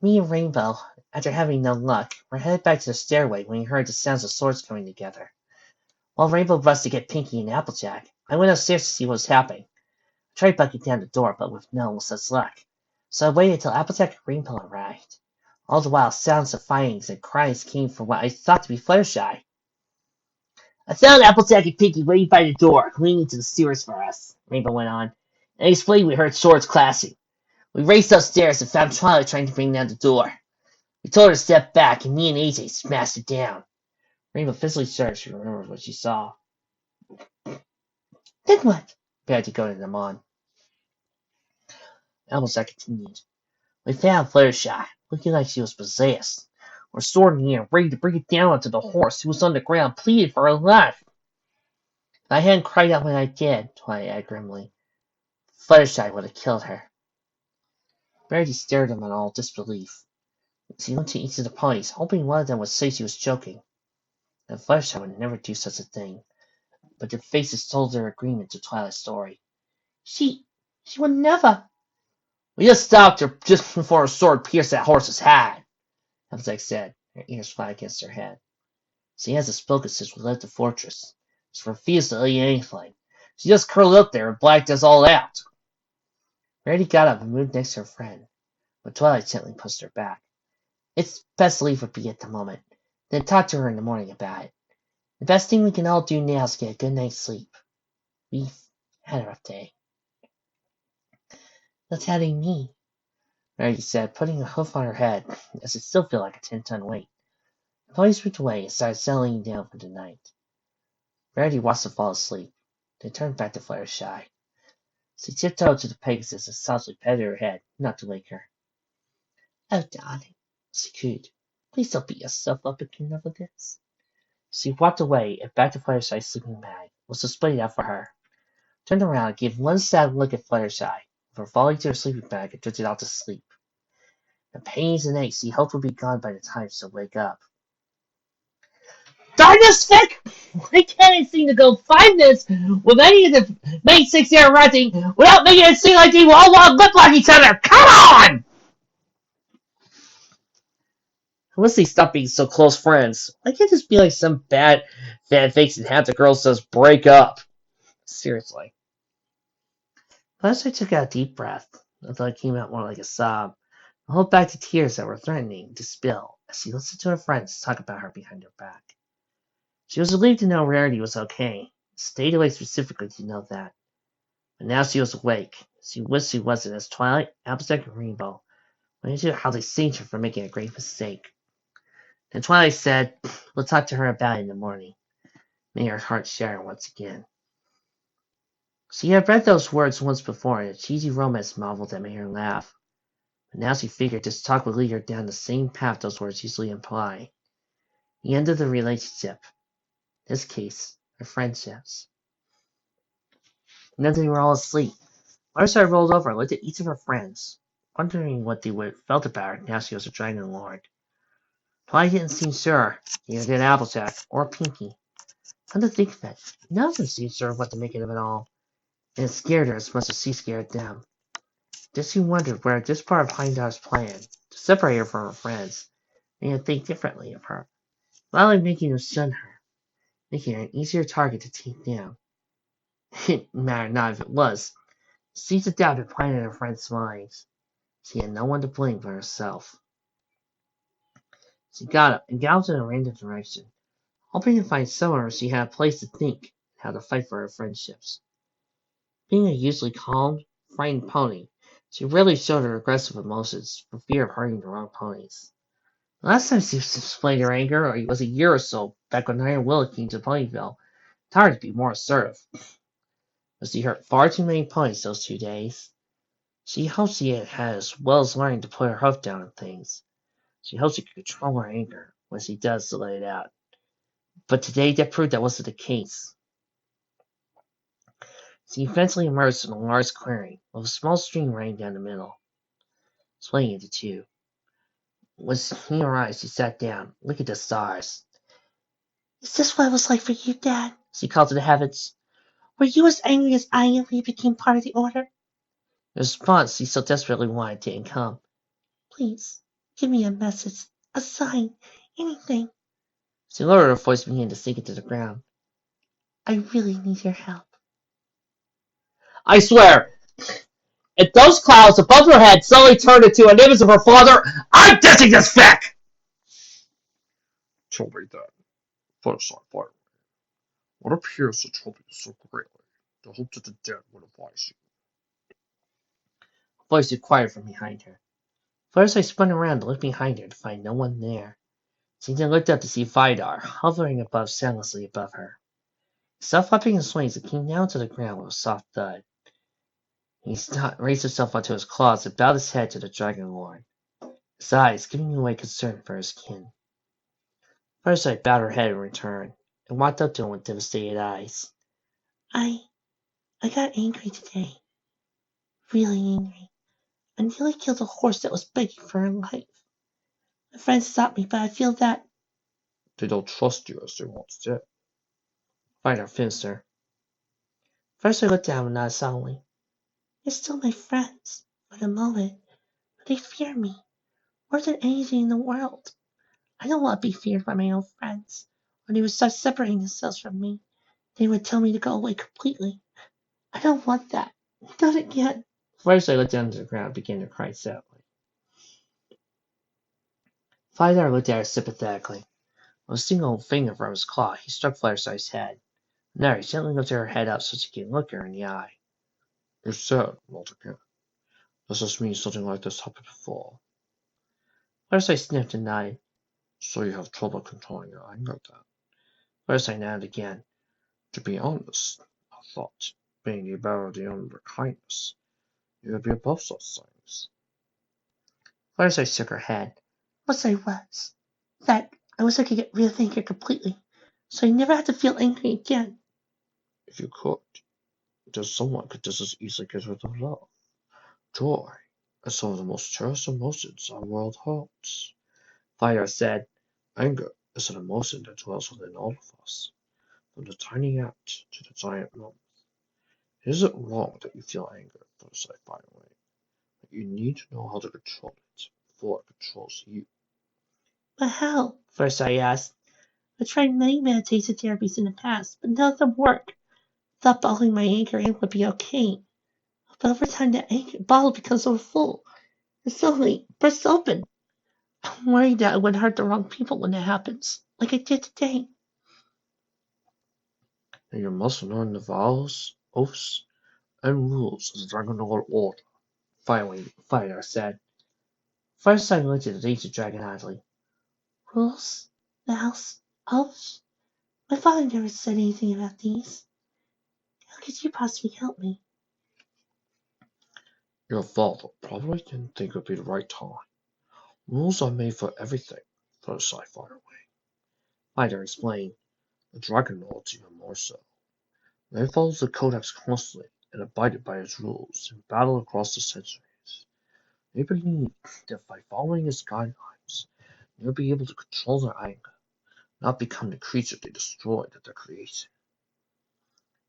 Me and Rainbow, after having no luck, were headed back to the stairway when we heard the sounds of swords coming together. While Rainbow rushed to get Pinky and Applejack, I went upstairs to see what was happening. I tried bucking down the door, but with no such luck. So I waited till Applejack and Rainbow arrived. All the while, sounds of firings and cries came from what I thought to be Fluttershy. I found Applejack and Pinky waiting by the door, clinging to the stairs for us, Rainbow went on. And I explained we heard swords clashing. We raced upstairs and found Twilight trying to bring down the door. We told her to step back, and me and AJ smashed it down. Rainbow physically started to remember what she saw. Then what? Patty goaded them on. Applejack continued. We found Fluttershy, looking like she was possessed. Her sword in the air, ready to bring it down onto the horse, who was on the ground, pleading for her life. If I hadn't cried out when I did, Twilight added grimly, Fluttershy would have killed her. Verity stared at him in all disbelief. She went to each of the ponies, hoping one of them would say she was joking. And Fluttershy would never do such a thing. But their faces told their agreement to Twilight's story. She would never. We just stopped her just before her sword pierced that horse's head, Applejack said, her ears flat against her head. She hasn't spoken since we left the fortress. She refused to eat anything. She just curled up there and blacked us all out. Verity got up and moved next to her friend, but Twilight gently pushed her back. It's best to leave her be at the moment, then talk to her in the morning about it. The best thing we can all do now is get a good night's sleep. We've had a rough day. That's how they mean, Verity said, putting a hoof on her head, as it still felt like a 10-ton weight. The ponies moved away and started settling down for the night. Verity watched them fall asleep, then turned back to Fluttershy. She tiptoed to the Pegasus and softly patted her head, not to wake her. Oh, darling, she cooed. Please don't beat yourself up again over this. She walked away and back to Fluttershy's sleeping bag, was displayed out for her. Turned around and gave one sad look at Fluttershy, before falling to her sleeping bag and drifted off to sleep. The pains and aches she hoped would be gone by the time she'll wake up. Darn this Vic! Why can't I seem to go 5 minutes with any of the main 6 here running without making it seem like they all want to lip lock each other? Come on! Unless they stop being so close friends, why can't this be like some bad fan fakes and have the girls just break up? Seriously. Last I took out a deep breath, until it came out more like a sob, and held back the tears that were threatening to spill as she listened to her friends talk about her behind her back. She was relieved to know Rarity was okay, stayed awake specifically to know that. But now she was awake. She wished she wasn't, as Twilight, Applejack, and Rainbow went into how they saved her from making a great mistake. Then Twilight said, we'll talk to her about it in the morning. May her heart shatter once again. She had read those words once before in a cheesy romance novel that made her laugh. But now she figured this talk would lead her down the same path those words usually imply. The end of the relationship. In this case, her friendships. And then they were all asleep. Fluttershy rolled over and looked at each of her friends, wondering what they would have felt about her now she was a Dragonlord. Twilight didn't seem sure, neither did Applejack or Pinky. Come to think of it, none of them seemed sure of what to make of it all, and it scared her as much as she scared them. Just she wondered whether this part of Heimdall's plan, to separate her from her friends, made her think differently of her, not only making them shun her, making her an easier target to take down. It mattered not if it was. Seeds of doubt had planted in her friends' minds. She had no one to blame but herself. She got up and galloped in a random direction, hoping to find somewhere where she had a place to think how to fight for her friendships. Being a usually calm, frightened pony, she rarely showed her aggressive emotions for fear of hurting the wrong ponies. The last time she displayed her anger was a year or so back when Iron Willow came to Ponyville, tired to be more assertive. But she hurt far too many ponies those 2 days. She hoped she had as well as learned to put her hoof down on things. She hopes she can control her anger when she does to let it out. But today that proved that wasn't the case. She eventually emerged from a large clearing, with a small stream running down the middle, splitting into two. When she arrived, she sat down, looked at the stars. Is this what it was like for you, Dad? She called to the heavens. Were you as angry as I am when you became part of the Order? The response he so desperately wanted didn't come. Please, give me a message, a sign, anything. She lowered her voice began to sink into the ground. I really need your help. I swear, if those clouds above her head suddenly turned into an image of her father, I'm ditching this fic! Tell me then, Firefly Fire, what appears to trouble you so greatly? The hope that the dead would advise you. A voice inquired from behind her. First I spun around to look behind her to find no one there. She then looked up to see Vidar hovering above soundlessly above her. He stopped flapping his wings and came down to the ground with a soft thud. He raised himself onto his claws and bowed his head to the Dragonlord, his eyes giving away concern for his kin. First I bowed her head in return, and walked up to him with devastated eyes. I got angry today. Really angry. I nearly killed a horse that was begging for her life. My friends stopped me, but I feel that They don't trust you as they once did. Vidar finished her. First I looked down and nodded solemnly. They're still my friends, for the moment, but they fear me more than anything in the world. I don't want to be feared by my own friends. When they would start separating themselves from me, they would tell me to go away completely. I don't want that. Not again. First I looked down to the ground and began to cry sadly. Vidar looked at her sympathetically. With a single finger from his claw, he struck Fireside's head. Now he gently lifted her head up so she could look her in the eye. You're sad, not again. Does this mean something like this happened before? Fireside sniffed and nodded. So you have trouble controlling your anger then? Fireside nodded again. To be honest, I thought, being the bearer of the under kindness, you would be above such things. Fireside shook her head. Once I was. That I wish I could get rid of anger completely, so I never have to feel angry again. If you could, then someone could just as easily get rid of love, joy, and some of the most cherished emotions our world holds. Fire said. Anger is an emotion that dwells within all of us, from the tiny ant to the giant mammoth. It isn't wrong that you feel anger for the sake by the way, but you need to know how to control it before it controls you. But how? First I asked. I tried many meditation therapies in the past, but none of them work. I thought bottling my anger in would be okay. But over time the anger bottle becomes so full, and suddenly bursts open. I'm worried that I would hurt the wrong people when that happens, like I did today. And you must learn the vows, oaths, and rules of the Dragonlord order. Finally, Fire said. First I looked at the ancient dragon idly. Rules? Vows? Oaths? My father never said anything about these. How could you possibly help me? Your father probably didn't think it would be the right time. Rules are made for everything, for the sci-fi way. Fire explained. The Dragonlords even more so. They followed the Codex closely and abided by its rules in battle across the centuries. They believed that by following its guidelines, they would be able to control their anger, not become the creature they destroyed at their creation.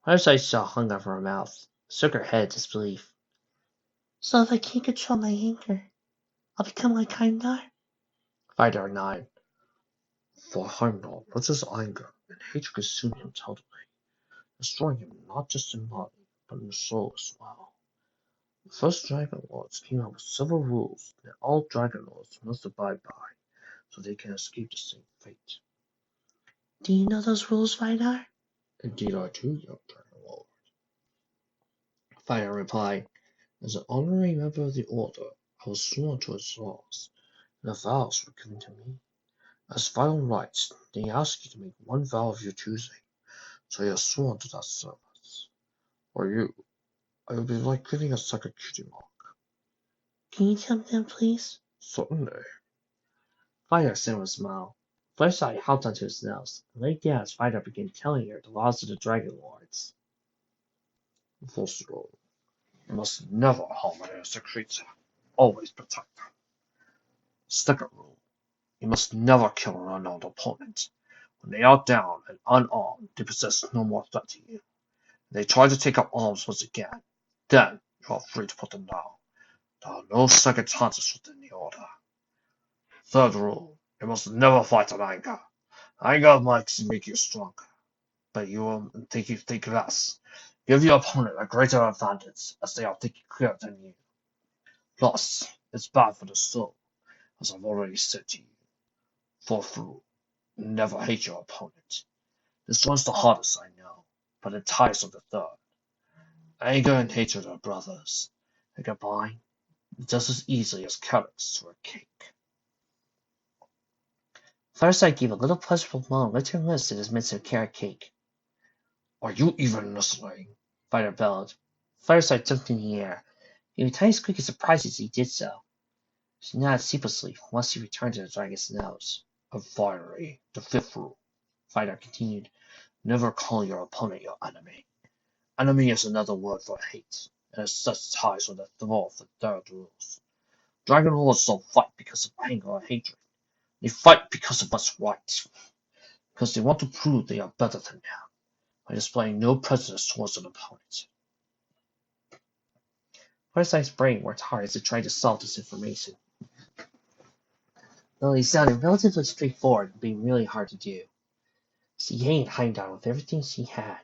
Fireside's jaw hung over her mouth, shook her head in disbelief. So if I can't control my anger, I'll become like Heimdall? Vidar nodded. For Heimdall, let his anger and hatred consume him totally, destroying him not just in body, but in soul as well. The first Dragonlords came up with several rules that all Dragonlords must abide by, so they can escape the same fate. Do you know those rules, Vidar? Indeed I do, young Dragonlord. Vidar replied. As an honorary member of the Order, I was sworn to its laws, and the vows were given to me. As final rites, they ask you to make one vow of your choosing, so you are sworn to that service. For you, it would be like giving a second cutie mark. Can you tell me them, please? Certainly. Vidar said with a smile. Fireside hopped onto his nose and lay down as Vidar began telling her the laws of the Dragonlords. First rule, you must never harm an innocent creature. Always protect them. Second rule, you must never kill an unknown opponent. When they are down and unarmed, they possess no more threat to you. They try to take up arms once again. Then you are free to put them down. There are no second chances within the order. Third rule, you must never fight in anger. Anger might make you stronger, but you will think less. Give your opponent a greater advantage, as they are thinking clearer than you. Plus, it's bad for the soul, as I've already said to you. Fourth rule, never hate your opponent. This one's the hardest, I know, but it ties on the third. Anger and hatred are brothers. They combine just as easily as carrots to a cake. Fireside gave a little pleasurable moan, licked her lips at his midst of carrot cake. Are you even listening? Fighter bellowed. Fireside jumped in the air. He gave a tiny squeak of surprise as he did so. She nodded sleeplessly once he returned to the dragon's nose. And finally, the fifth rule, Fighter continued. never call your opponent your enemy. Enemy is another word for hate, and as such ties with the fourth and third rules. Dragonlords don't fight because of anger or hatred. They fight because of what's right. Because they want to prove they are better than you, by displaying no prejudice towards an opponent. Fireside's brain worked hard as it tried to solve this information. Though he sounded relatively straightforward and being really hard to do. She hated Heimdall with everything she had,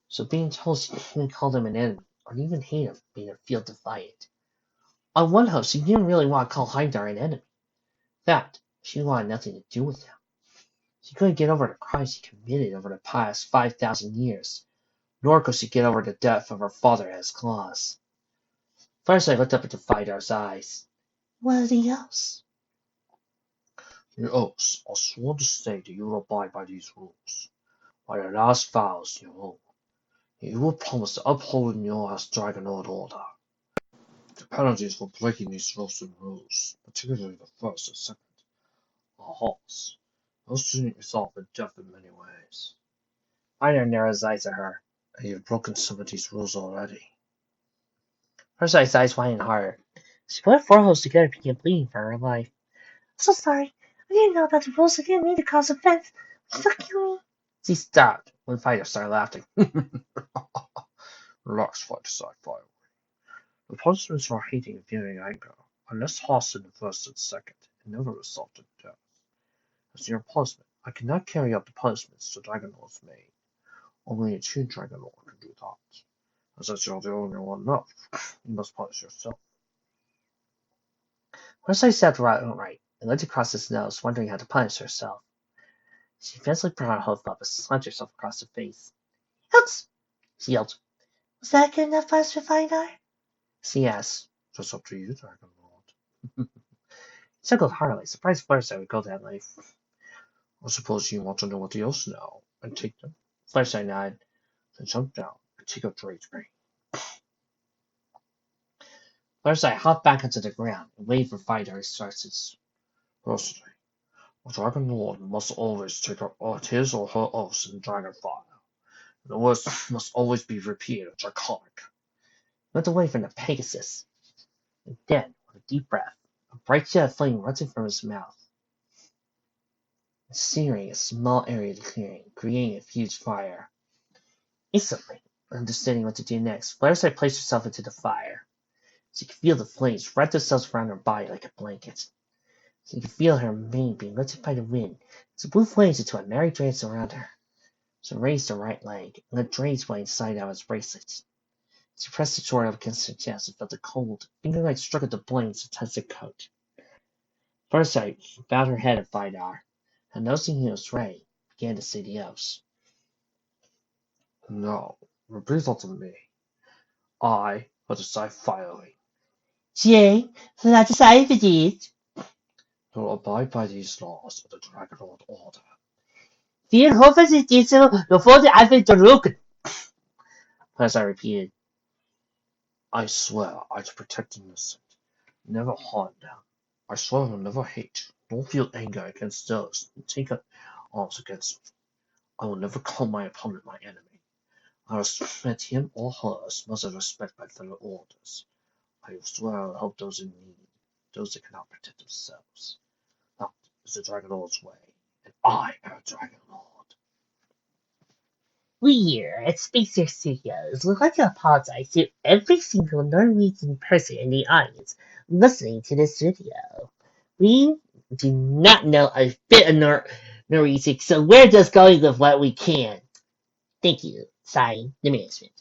so being told she couldn't call him an enemy, or even hate him, made her feel defiant. On one hand, she didn't really want to call Heimdall an enemy. In fact, she wanted nothing to do with him. She couldn't get over the crimes he committed over the past 5,000 years, nor could she get over the death of her father at his claws. First I looked up into Fidar's eyes. What are the else? Your oaths are sworn to state that you will abide by these rules, by the last vows you own. You will promise to uphold and your Dragonlord order. The penalties for breaking these rules, particularly the first and second, are harsh. Most students result in death in many ways. Fidar narrowed his eyes at her. And you've broken some of these rules already. Fireside's eyes widened harder. She put her foreheads together and began bleeding for her life. I'm so sorry. I didn't know about the rules. I didn't mean to cause offense. Please kill me. She stopped when Fidar started laughing. Relax, fight aside, fire. The punishments for hating and feeling anger are less harsh than the first and second, and never result in death. As your punishment, I cannot carry out the punishments the Dragonlords made. Only a true Dragonlord can do that. As you're the only one left, you must punish yourself. Fireside sat upright and looked across his nose, wondering how to punish herself. She eventually brought her hoof up and slapped herself across the face. Ouch! She yelled. Was that good enough for us to find her? She asked. Just up to you, Dragonlord. He chuckled heartily, surprised Fireside would go that length. I suppose you want to know what else now, and take them. Fireside nodded. Then jump down and take up Drake's brain. Fireside hopped back onto the ground and waited for Fidar to start his. Firstly, a Dragonlord must always take up his or her oaths in Dragonfire. The words must always be repeated, draconic. He went away from the Pegasus. And then, with a deep breath, a bright jet of flame erupted from his mouth, searing a small area of the clearing, creating a huge fire. Instantly, understanding what to do next, Fireside placed herself into the fire. She could feel the flames wrap themselves around her body like a blanket. She could feel her mane being lifted by the wind as it blew flames into a merry dance around her. She raised her right leg and let Drake's blade slide out of his bracelet. She pressed the sword up against her chest and felt the cold, finger-like stroke of the blade to touch the coat. Fireside bowed her head at Fidar, and noticing he was ready, began to say the oaths. Now, repeat after me. I will decide finally. Yea, I decide it. To abide by these laws of the Dragonlord order. Wir hoffen, Sie diese sofort einfach zurück. Fireside repeated. I swear I to protect the innocent, never harm them. I swear I will never hate, nor feel anger against those who take up arms against me. I will never call my opponent my enemy. I respect him or her as much as I respect my fellow orders. I swear I will help those in need, those that cannot protect themselves. That is the Dragonlord's way, and I am a Dragonlord. We here at Space Air Studios would like to apologize to every single Norwegian person in the audience listening to this video. We do not know a bit of Norwegian, so we're just going with what we can. Thank you. Sign the management.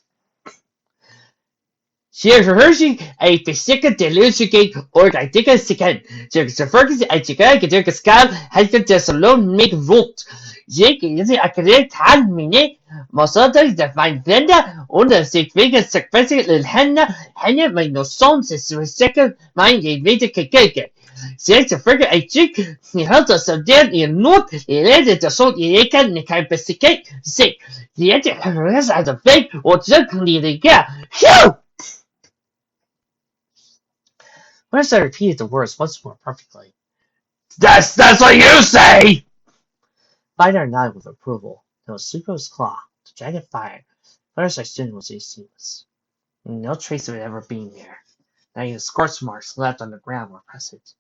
Sheer verhuizing uit bezikken de luidsgate or I think a second. Ze verkens uit je kijken de schaal heeft het de salon make vote. Zeker is het accurate hand mine, maar zodat de fijn blender onder zich wegen sequentie in henne mijn no soms is zeker mijn je weet kijken. Zeg ze verkens uit je, je houdt als een deel in nood, je leidt de soort je kan bezikken. Zeg, je hebt het rest uit de fake, of ze kan die Phew! Notice I repeated the words once more perfectly. That's what you say! Vidar nodded with approval. There was sweep of his claw. The dragon fired. Vidar's student was seamless. No trace of it ever being there. Not even scorch marks left on the ground were present.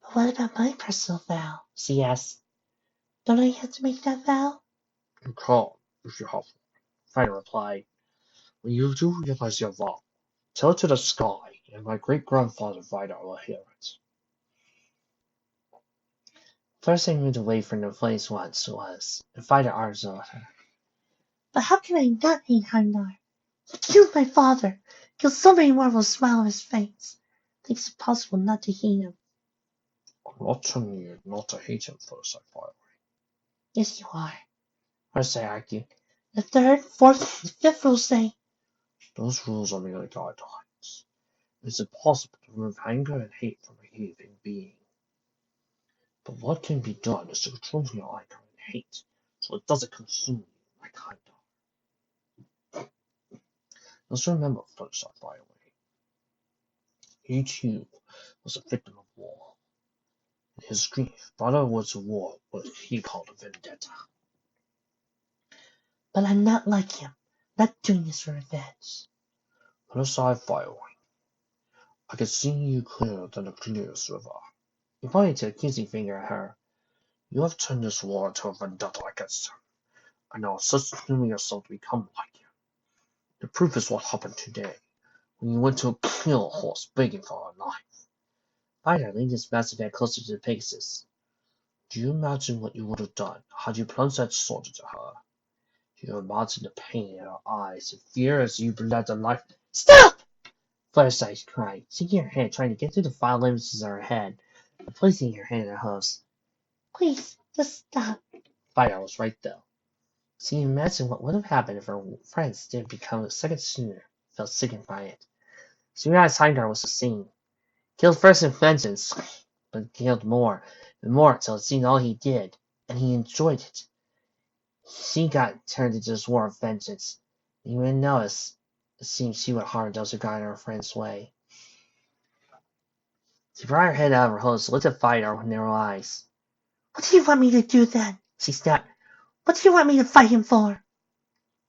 But what about my personal vow? She asked. Don't I have to make that vow? You can't, if you have one. Vidar replied. When you do realize your vow, tell it to the sky, and my great-grandfather Vidar will hear it. First I moved away from the place once was, and Vidar arms her. But how can I not hate Heimdall? He killed my father, killed so many more with a smile on his face. I think it's impossible not to hate him. I'm not telling you not to hate him for the sapphire. Yes, you are. First I argued. The third, fourth, and fifth rules say. Those rules are merely guidelines. It's impossible to remove anger and hate from a living being. But what can be done is to control your anger and hate, so it doesn't consume you like Heimdall. Let's remember for the sapphire. He too was a victim of war. In his grief, Vidar was a war what he called a vendetta. But I'm not like him. Not doing this for revenge. Put aside firing. I can see you clearer than the clearest river. He pointed to a accusing finger at her. You have turned this war into a vendetta against him, and now assuming yourself to become like him. The proof is what happened today, when you went to kill a horse begging for a life. Vidar leaned his massive head closer to the Pegasus. Do you imagine what you would have done had you plunged that sword into her? Do you imagine the pain in her eyes and fear as you bled the life? Stop! Fluttershy cried, shaking her head, trying to get through the file images in her head, and placing her hand in her hooves. Please, just stop. Vidar was right, though. So you imagine what would have happened if her friends didn't become a second sooner, felt sickened by it. She realized Heimdall was the same. Killed first in vengeance, but killed more and more until it seemed all he did, and he enjoyed it. She got turned into this war of vengeance. You wouldn't notice. It seemed she would harm those who got in her friend's way. She brought her head out of her hose, looked at Vidar with narrow eyes. What do you want me to do then? She snapped. What do you want me to fight him for?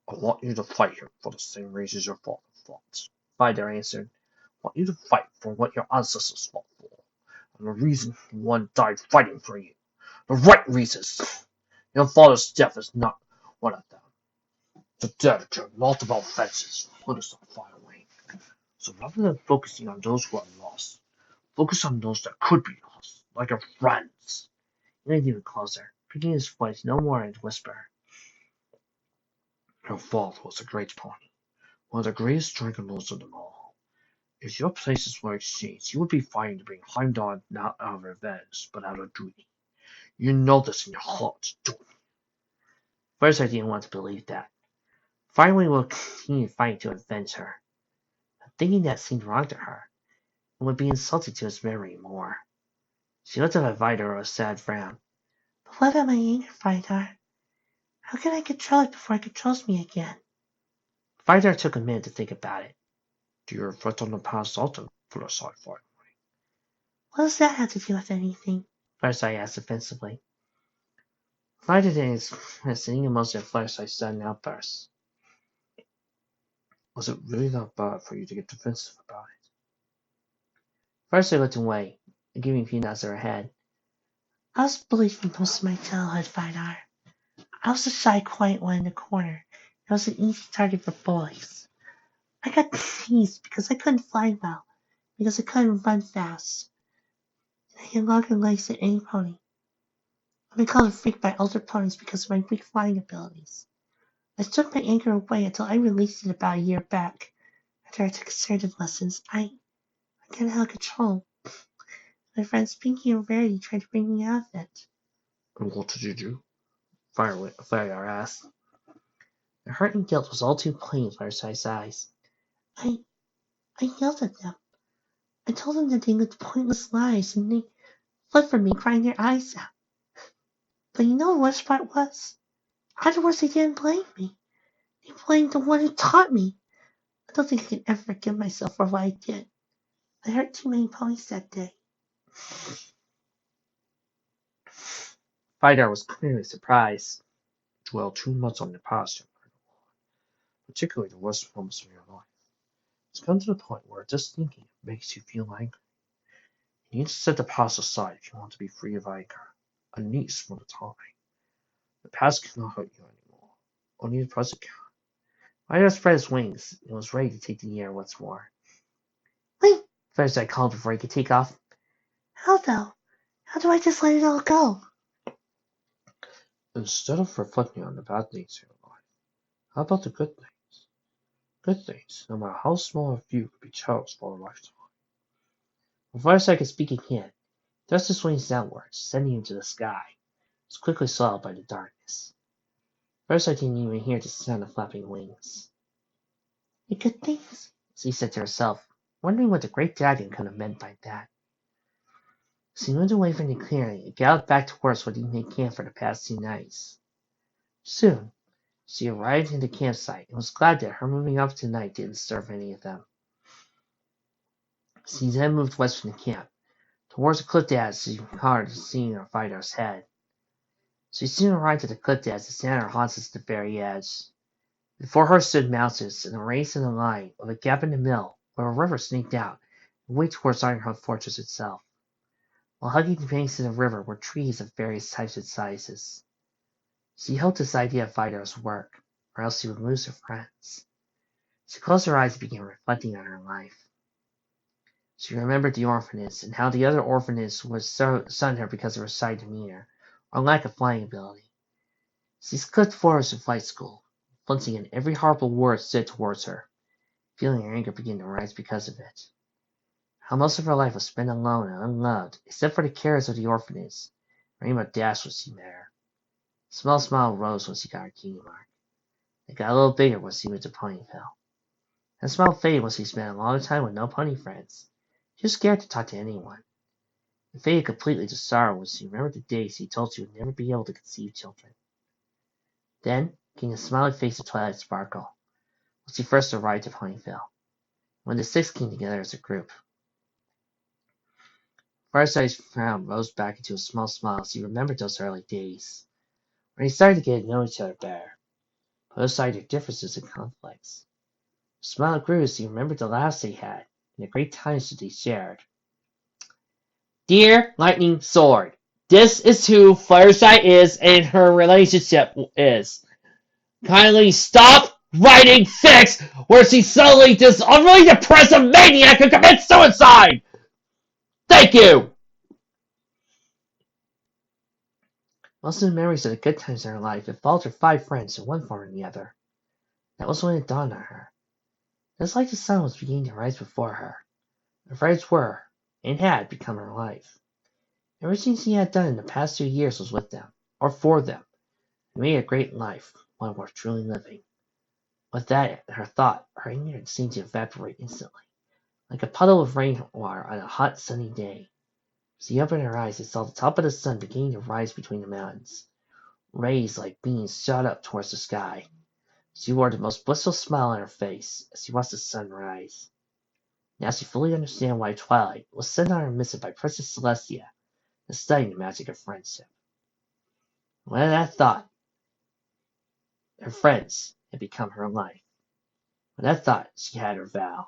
I want you to fight him for the same reasons your father fought. Vidar answered. I want you to fight for what your ancestors fought for, and the reason one died fighting for you. The right reasons. Your father's death is not one of them. The dead care not about vengeance, put us on fire away. So rather than focusing on those who are lost, focus on those that could be lost, like your friends. He leaned even closer, picking his voice no more and whisper. Your father was a great pony, one of the greatest Dragonlords of them all. If your places were exchanged, you would be fighting to bring Heimdall not out of revenge, but out of duty. You know this in your heart, don't you? First, I didn't want to believe that. Finally, we'll continue fighting to avenge her. But thinking that seemed wrong to her, and would be insulting to his memory more. She looked up at Vidar with a sad frown. But what about my anger, Vidar? How can I control it before it controls me again? Vidar took a minute to think about it. Do you reflect on the past often, Fluttershy finally? What does that have to do with anything? Fluttershy asked defensively. Vidar didn't express any emotion at Fluttershy's sudden outburst. Was it really that bad for you to get defensive about it? Fluttershy looked away, giving a few nods of her head. I was bullied for most of my childhood, Vidar. I was the shy, quiet one in the corner, I was an easy target for boys. I got teased because I couldn't fly well, because I couldn't run fast. I had longer legs than any pony. I've been called a freak by older ponies because of my weak flying abilities. I took my anger away until I released it about a year back. After I took assertive lessons, I got out of control. My friends Pinky and Rarity tried to bring me out of it. And what did you do? Fire asked. The hurt and guilt was all too plain in Fireside's eyes. I yelled at them. I told them that they lived pointless lives and they fled from me crying their eyes out. But you know the worst part was? Afterwards they didn't blame me. They blamed the one who taught me. I don't think I can ever forgive myself for what I did. I hurt too many ponies that day. Fidar was clearly surprised. Dwell too much on the past, particularly the worst moments of your life. It's come to the point where just thinking makes you feel angry. You need to set the past aside if you want to be free of anger, at least for the time. The past cannot hurt you anymore. Only the present can. Fiddar spread his wings and was ready to take the air once more. Wait, Fiddar called before he could take off. how though? How do I just let it all go? Instead of reflecting on the bad things in your life, how about the good things? Good things, no matter how small a few, could be cherished for a lifetime. Before I could speak again, thrust his wings downwards, sending him to the sky. It was quickly swallowed by the darkness. First I didn't even hear the sound of flapping wings. The good things, she said to herself, wondering what the great dragon could have meant by that. She moved away from the clearing and galloped back towards where he made camp for the past 2 nights. Soon, she arrived at the campsite and was glad that her moving up tonight didn't disturb any of them. She then moved west from the camp, towards the cliff edge she recalled seeing her Fidar's head. She soon arrived at the cliff edge and sat on her haunches at the very edge. Before her stood mountains in a race in a line, with a gap in the middle, where a river snaked out and went towards Ironheart Fortress itself. While hugging the banks of the river were trees of various types and sizes. She hoped this idea of Fidar's would work, or else she would lose her friends. She closed her eyes and began reflecting on her life. She remembered the orphanage and how the other orphanage would shun her because of her shy demeanor or lack of flying ability. She clipped forward to flight school, flinching at every horrible word said towards her, feeling her anger begin to rise because of it. How most of her life was spent alone and unloved, except for the cares of the orphanage. Rainbow dashed when she met her. A small smile rose when she got her key mark. It got a little bigger when she went to Ponyville. That smile faded when she spent a long time with no pony friends. She was scared to talk to anyone. It faded completely to sorrow when she remembered the days he told she would never be able to conceive children. Then came the smiling face of Twilight Sparkle, when she first arrived at Ponyville, when the 6 came together as a group. Fireside's frown rose back into a small smile as he remembered those early days, when they started to get to know each other better, put aside their differences and conflicts. The smile grew as he remembered the laughs they had and the great times that they shared. Dear Lightning Sword, this is who Fireside is and her relationship is. Kindly stop writing fics where she's suddenly this utterly depressive maniac who commits suicide! Thank you! Most of the memories of the good times in her life involved her 5 friends in one form or the other. That was when it dawned on her. It was like the sun was beginning to rise before her. Her friends were, and had, become her life. Everything she had done in the past 2 years was with them, or for them, and made a great life, one worth truly living. With that in her thought, her ignorance seemed to evaporate instantly, like a puddle of rainwater on a hot, sunny day. As she opened her eyes and saw the top of the sun beginning to rise between the mountains. Rays like beams shot up towards the sky. She wore the most blissful smile on her face as she watched the sun rise. Now she fully understood why Twilight was sent on her mission by Princess Celestia to study the magic of friendship. When that thought, her friends had become her life. When that thought, she had her vow.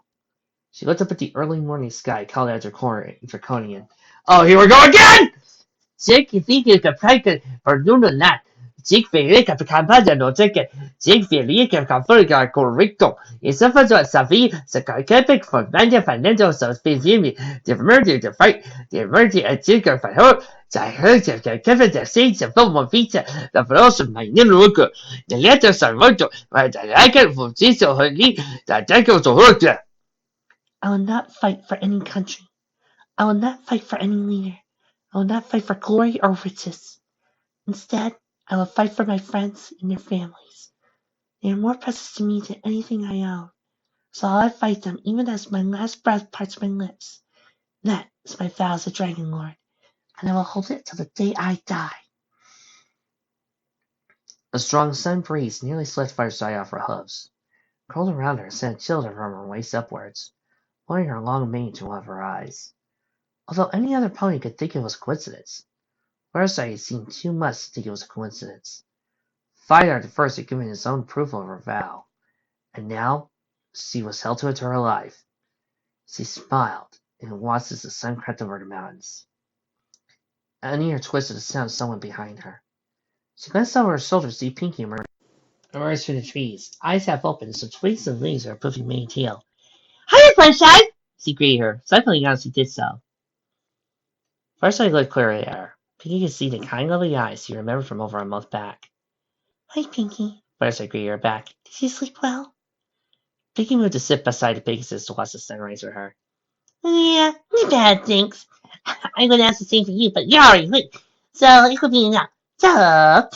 She looked up at the early morning sky, called out Draconian. Oh, here we go again! Jake, you think you can practice for doing that? Sigfried campagno che Sigfried campagna correcto e se faccio sapere se capic for mania financial suspicion the murder the fight the murder a chicken for her I heard that Kevin the Saints of Film Pizza the Frost my new worker the letters are wrote but I can for this or her that I go to work. I will not fight for any country. I will not fight for any leader. I will not fight for glory or riches. Instead, I will fight for my friends and their families. They are more precious to me than anything I own. So I will fight them even as my last breath parts my lips. That is my vow as a Dragonlord, and I will hold it till the day I die. A strong sun breeze nearly swept Fireside off her hooves, curled around her and sent chills from her waist upwards, blowing her long mane to one of her eyes. Although any other pony could think it was a coincidence, Fireside had seen too much to think it was a coincidence. Fire at first had given his own proof of her vow, and now she was held to it to her life. She smiled and watched as the sun crept over the mountains. An ear twisted the sound of someone behind her. She glanced over her shoulder to see Pinky emerge through the trees, eyes half open, so twigs and leaves her puffy mane tail. Hiya, Sunshine! She greeted her, cycling out as she did so. Fireside looked clearly at her. Pinky could see the kind lovely eyes she remembered from over a month back. Hi, Pinky. Fireside greeted her back. Did you sleep well? Pinky moved to sit beside the Pegasus to watch the sunrise with her. Yeah, not bad, thanks. I'm going to ask the same for you, but you're already late, so it could be enough. So.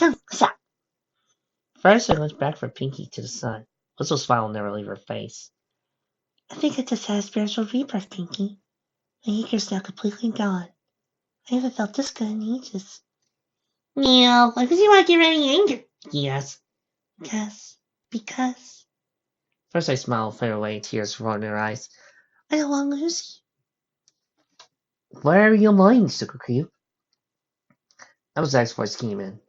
Fireside looked back from Pinky to the sun. Whistle's smile never leave her face. I think I just had a spiritual rebirth, Pinky. My ego's now completely gone. I haven't felt this good in ages. Meow, why would you want to get rid of anger? Yes. Because. Fireside smiled, faded away, tears rolling in her eyes. I don't want to lose you. Where are your mind, Sugar Cube? That was Zach's voice came in.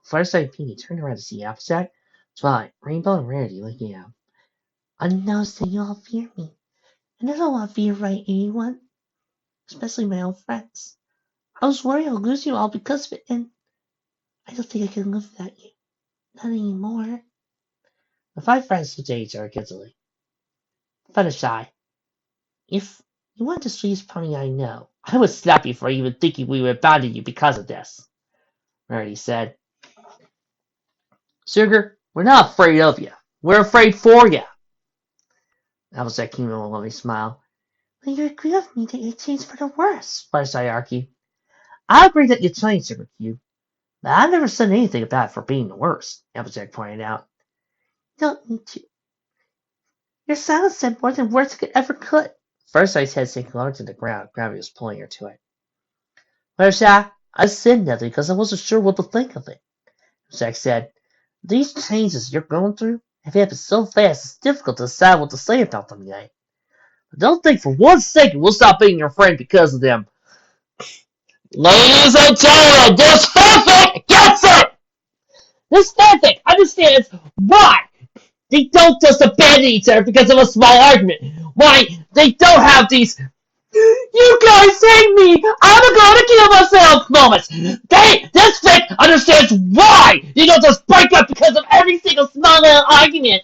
Fireside and Pinky turned around to see Applejack, Twilight, Rainbow, and Rarity looking at him. I noticed that you all fear me, and I don't want to fear right anyone, especially my own friends. I was worried I'll lose you all because of it, and I don't think I can live without you. Not anymore. The 5 friends looked at each other guiltily. Fluttershy, if you want the sweetest pony I know, I would slap you for even thinking we would abandon you because of this. Rarity said. Sugar, we're not afraid of you. We're afraid for you. Applejack came in with a lovely smile. But you agree with me that you changed for the worse, Fireside argued. I agree that you changed, Sugar Cube. But I've never said anything about it for being the worst, Applejack pointed out. You don't need to. Your silence said more than words could. Fireside's head sank lower to the ground. Gravity was pulling her to it. Fluttershy, I said nothing because I wasn't sure what to think of it. Applejack said, these changes you're going through have happened so fast it's difficult to decide what to say about them yet. But don't think for 1 second we'll stop being your friend because of them. Ladies and gentlemen, this fanfic gets it! This fanfic understands why they don't just abandon each other because of a small argument. Why they don't have these you guys hate me! I'm gonna kill myself moments! This fic understands why they don't just break up because of every single small little argument!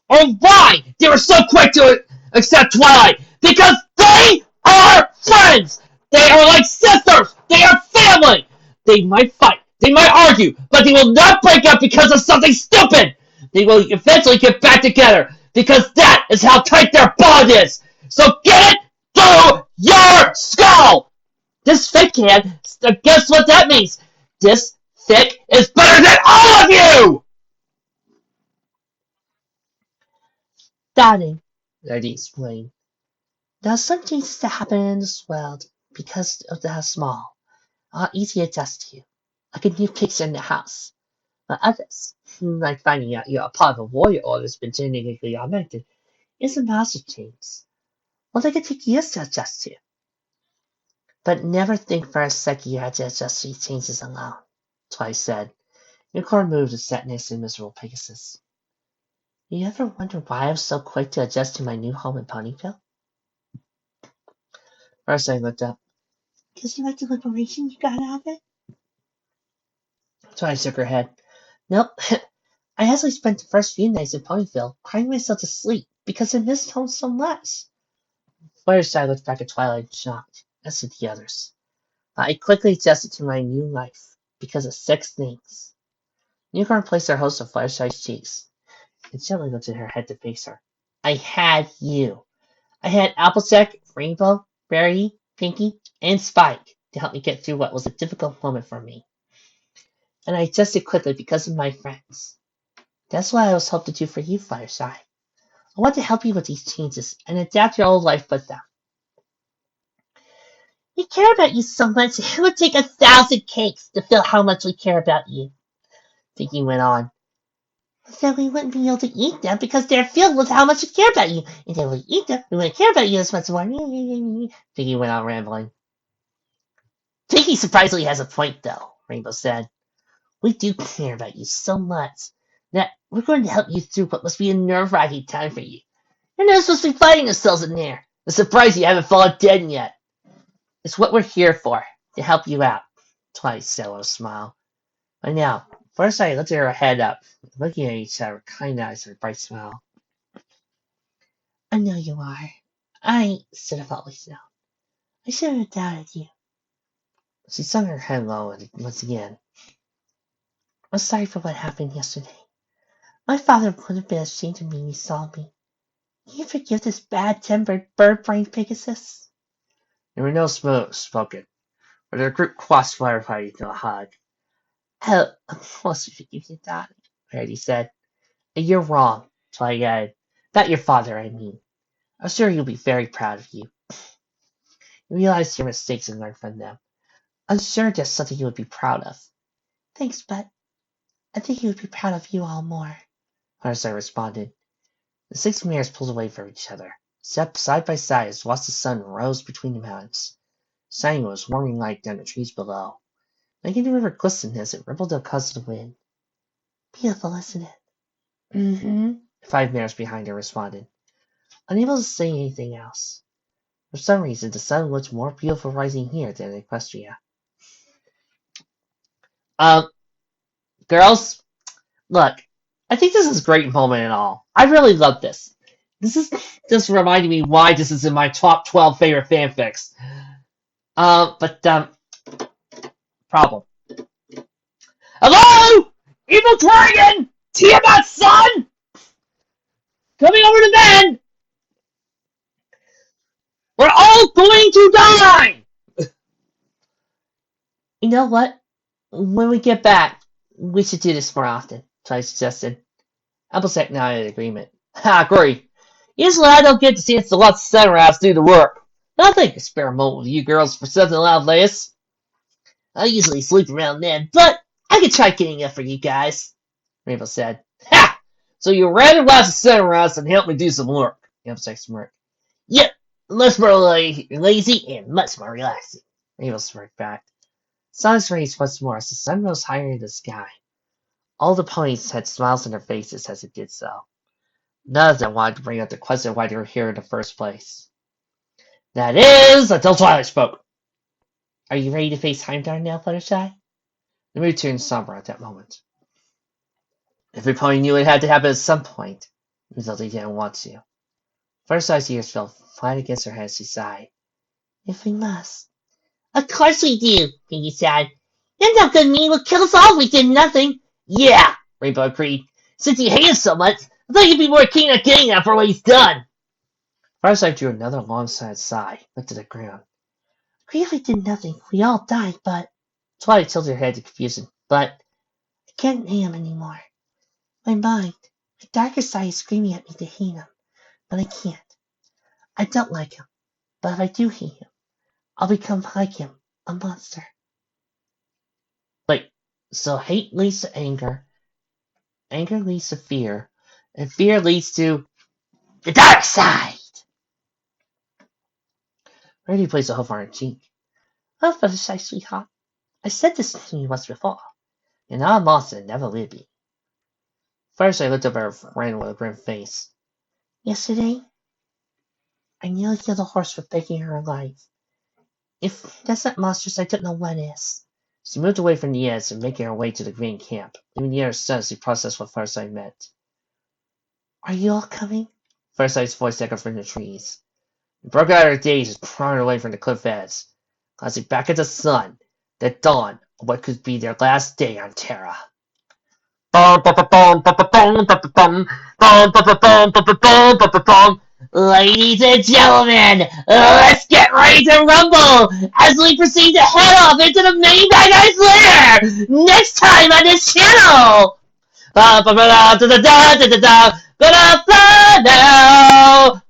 Or why they were so quick to accept Twilight! Because they are friends! They are like sisters! They are family! They might fight, they might argue, but they will not break up because of something stupid! They will eventually get back together, because that is how tight their bond is! So get it through your skull! This fic can, guess what that means? This fic is better than all of you! Darling, Lady explained. There are some changes that happen in this world because of how small, are easy to adjust to, like a new picture in the house. But others, like finding out you're a part of a warrior order that's been genetically augmented, is a massive change. Well, they can take years to adjust to. But never think for a second you had to adjust to these changes alone, Twice said. Unicorn moved and sat next to the miserable Pegasus. You ever wonder why I was so quick to adjust to my new home in Ponyville? First I looked up. Because you like the liberation you got out of it? Twilight shook her head. Nope. I actually spent the first few nights in Ponyville crying myself to sleep because I missed home so much. Fluttershy looked back at Twilight shocked, as did the others. I quickly adjusted to my new life because of 6 things. Unicorn placed her host on Fluttershy's cheeks and gently lifted her head to face her. I had you. I had Applejack, Rainbow, Berry, Pinky, and Spike to help me get through what was a difficult moment for me. And I adjusted quickly because of my friends. That's what I was hoping to do for you, Fluttershy. I want to help you with these changes and adapt your old life with them. We care about you so much, it would take 1,000 cakes to feel how much we care about you. Pinky went on. Then we wouldn't be able to eat them because they're filled with how much we care about you. And if we eat them, we wouldn't care about you as much more. Pinky went on rambling. Pinky surprisingly has a point, though, Rainbow said. We do care about you so much that we're going to help you through what must be a nerve-wracking time for you. You're not supposed to be fighting yourselves in there. I'm surprised you haven't fallen dead yet. It's what we're here for, to help you out, Twilight said with a smile. But now, first I lifted her head up, looking at each other with kind eyes and a bright smile. I know you are. I should have always known. I should have doubted you. She sunk her head low once again. I'm sorry for what happened yesterday. My father would have been ashamed of me when he saw me. Can you forgive this bad-tempered bird-brained Pegasus? There were no spoken, but their group crossed Firefly into a hug. Oh, of course we forgive you, darling, Harry said. You're wrong, Twilight added. Not your father, I mean. I'm sure he'll be very proud of you. You realize your mistakes and learn from them. I'm sure that's something he would be proud of. Thanks, but I think he would be proud of you all more, Harsai responded. The 6 mares pulled away from each other, sat side by side as watched the sun rose between the mountains. Shining was warming light down the trees below, making the river glisten as it rippled across the wind. Beautiful, isn't it? Mm-hmm, 5 mares behind her responded, unable to say anything else. For some reason, the sun looked more beautiful rising here than in Equestria. Girls, look, I think this is a great moment and all. I really love this. This is just reminding me why this is in my top 12 favorite fanfics. Problem. Hello? Evil Dragon! Tiamat's son! Coming over to bed! We're all going to die! You know what? When we get back, we should do this more often, Ty suggested. Applejack nodded in agreement. I agree. Usually I don't get the chance to watch the sunrise do the work. I think I spare a moment with you girls for something like this. I usually sleep around then, but I could try getting up for you guys, Rainbow said. Ha! So you'd rather watch the sunrise than help me do some work, Applejack smirked. Yep, much more lazy and much more relaxing, Rainbow smirked back. Suns raised once more as the sun rose higher in the sky. All the ponies had smiles on their faces as it did so. None of them wanted to bring up the question of why they were here in the first place. That is, until Twilight spoke. Are you ready to face Heimdall now, Fluttershy? The mood turned somber at that moment. Every pony knew it had to happen at some point, even though they didn't want to. Fluttershy's ears fell flat against her head as she sighed. If we must. Of course we do, Pinky said. You're not gonna mean we'll kill us all if we did nothing. Yeah, Rainbow agreed. Since you hate him so much, I thought you'd be more keen on getting him for what he's done. Fluttershy drew another long sigh, looked at the ground. Agree if we did nothing, we all died, but... Twilight tilted her head in confusion. But I can't hate him anymore. My mind, my darker side is screaming at me to hate him, but I can't. I don't like him, but if I do hate him, I'll become like him, a monster. Wait, so hate leads to anger leads to fear, and fear leads to the dark side! Randy placed a hoof on her cheek. Oh, Fluttershy, sweetheart, I said this to you once before. You're not a monster, never will be. First, I looked up at her friend with a grim face. Yesterday, I nearly killed a horse for taking her alive. If that's not monstrous, I don't know what is. She moved away from the edge and making her way to the green camp, leaving the other son as he processed what Farsight meant. Are you all coming? Farsight's voice echoed from the trees. She broke out of her daze and plodded away from the cliff edge, glancing back at the sun, the dawn of what could be their last day on Terra. Ladies and gentlemen, let's get ready to rumble as we proceed to head off into the main bad guy's lair next time on this channel. Gonna fly now.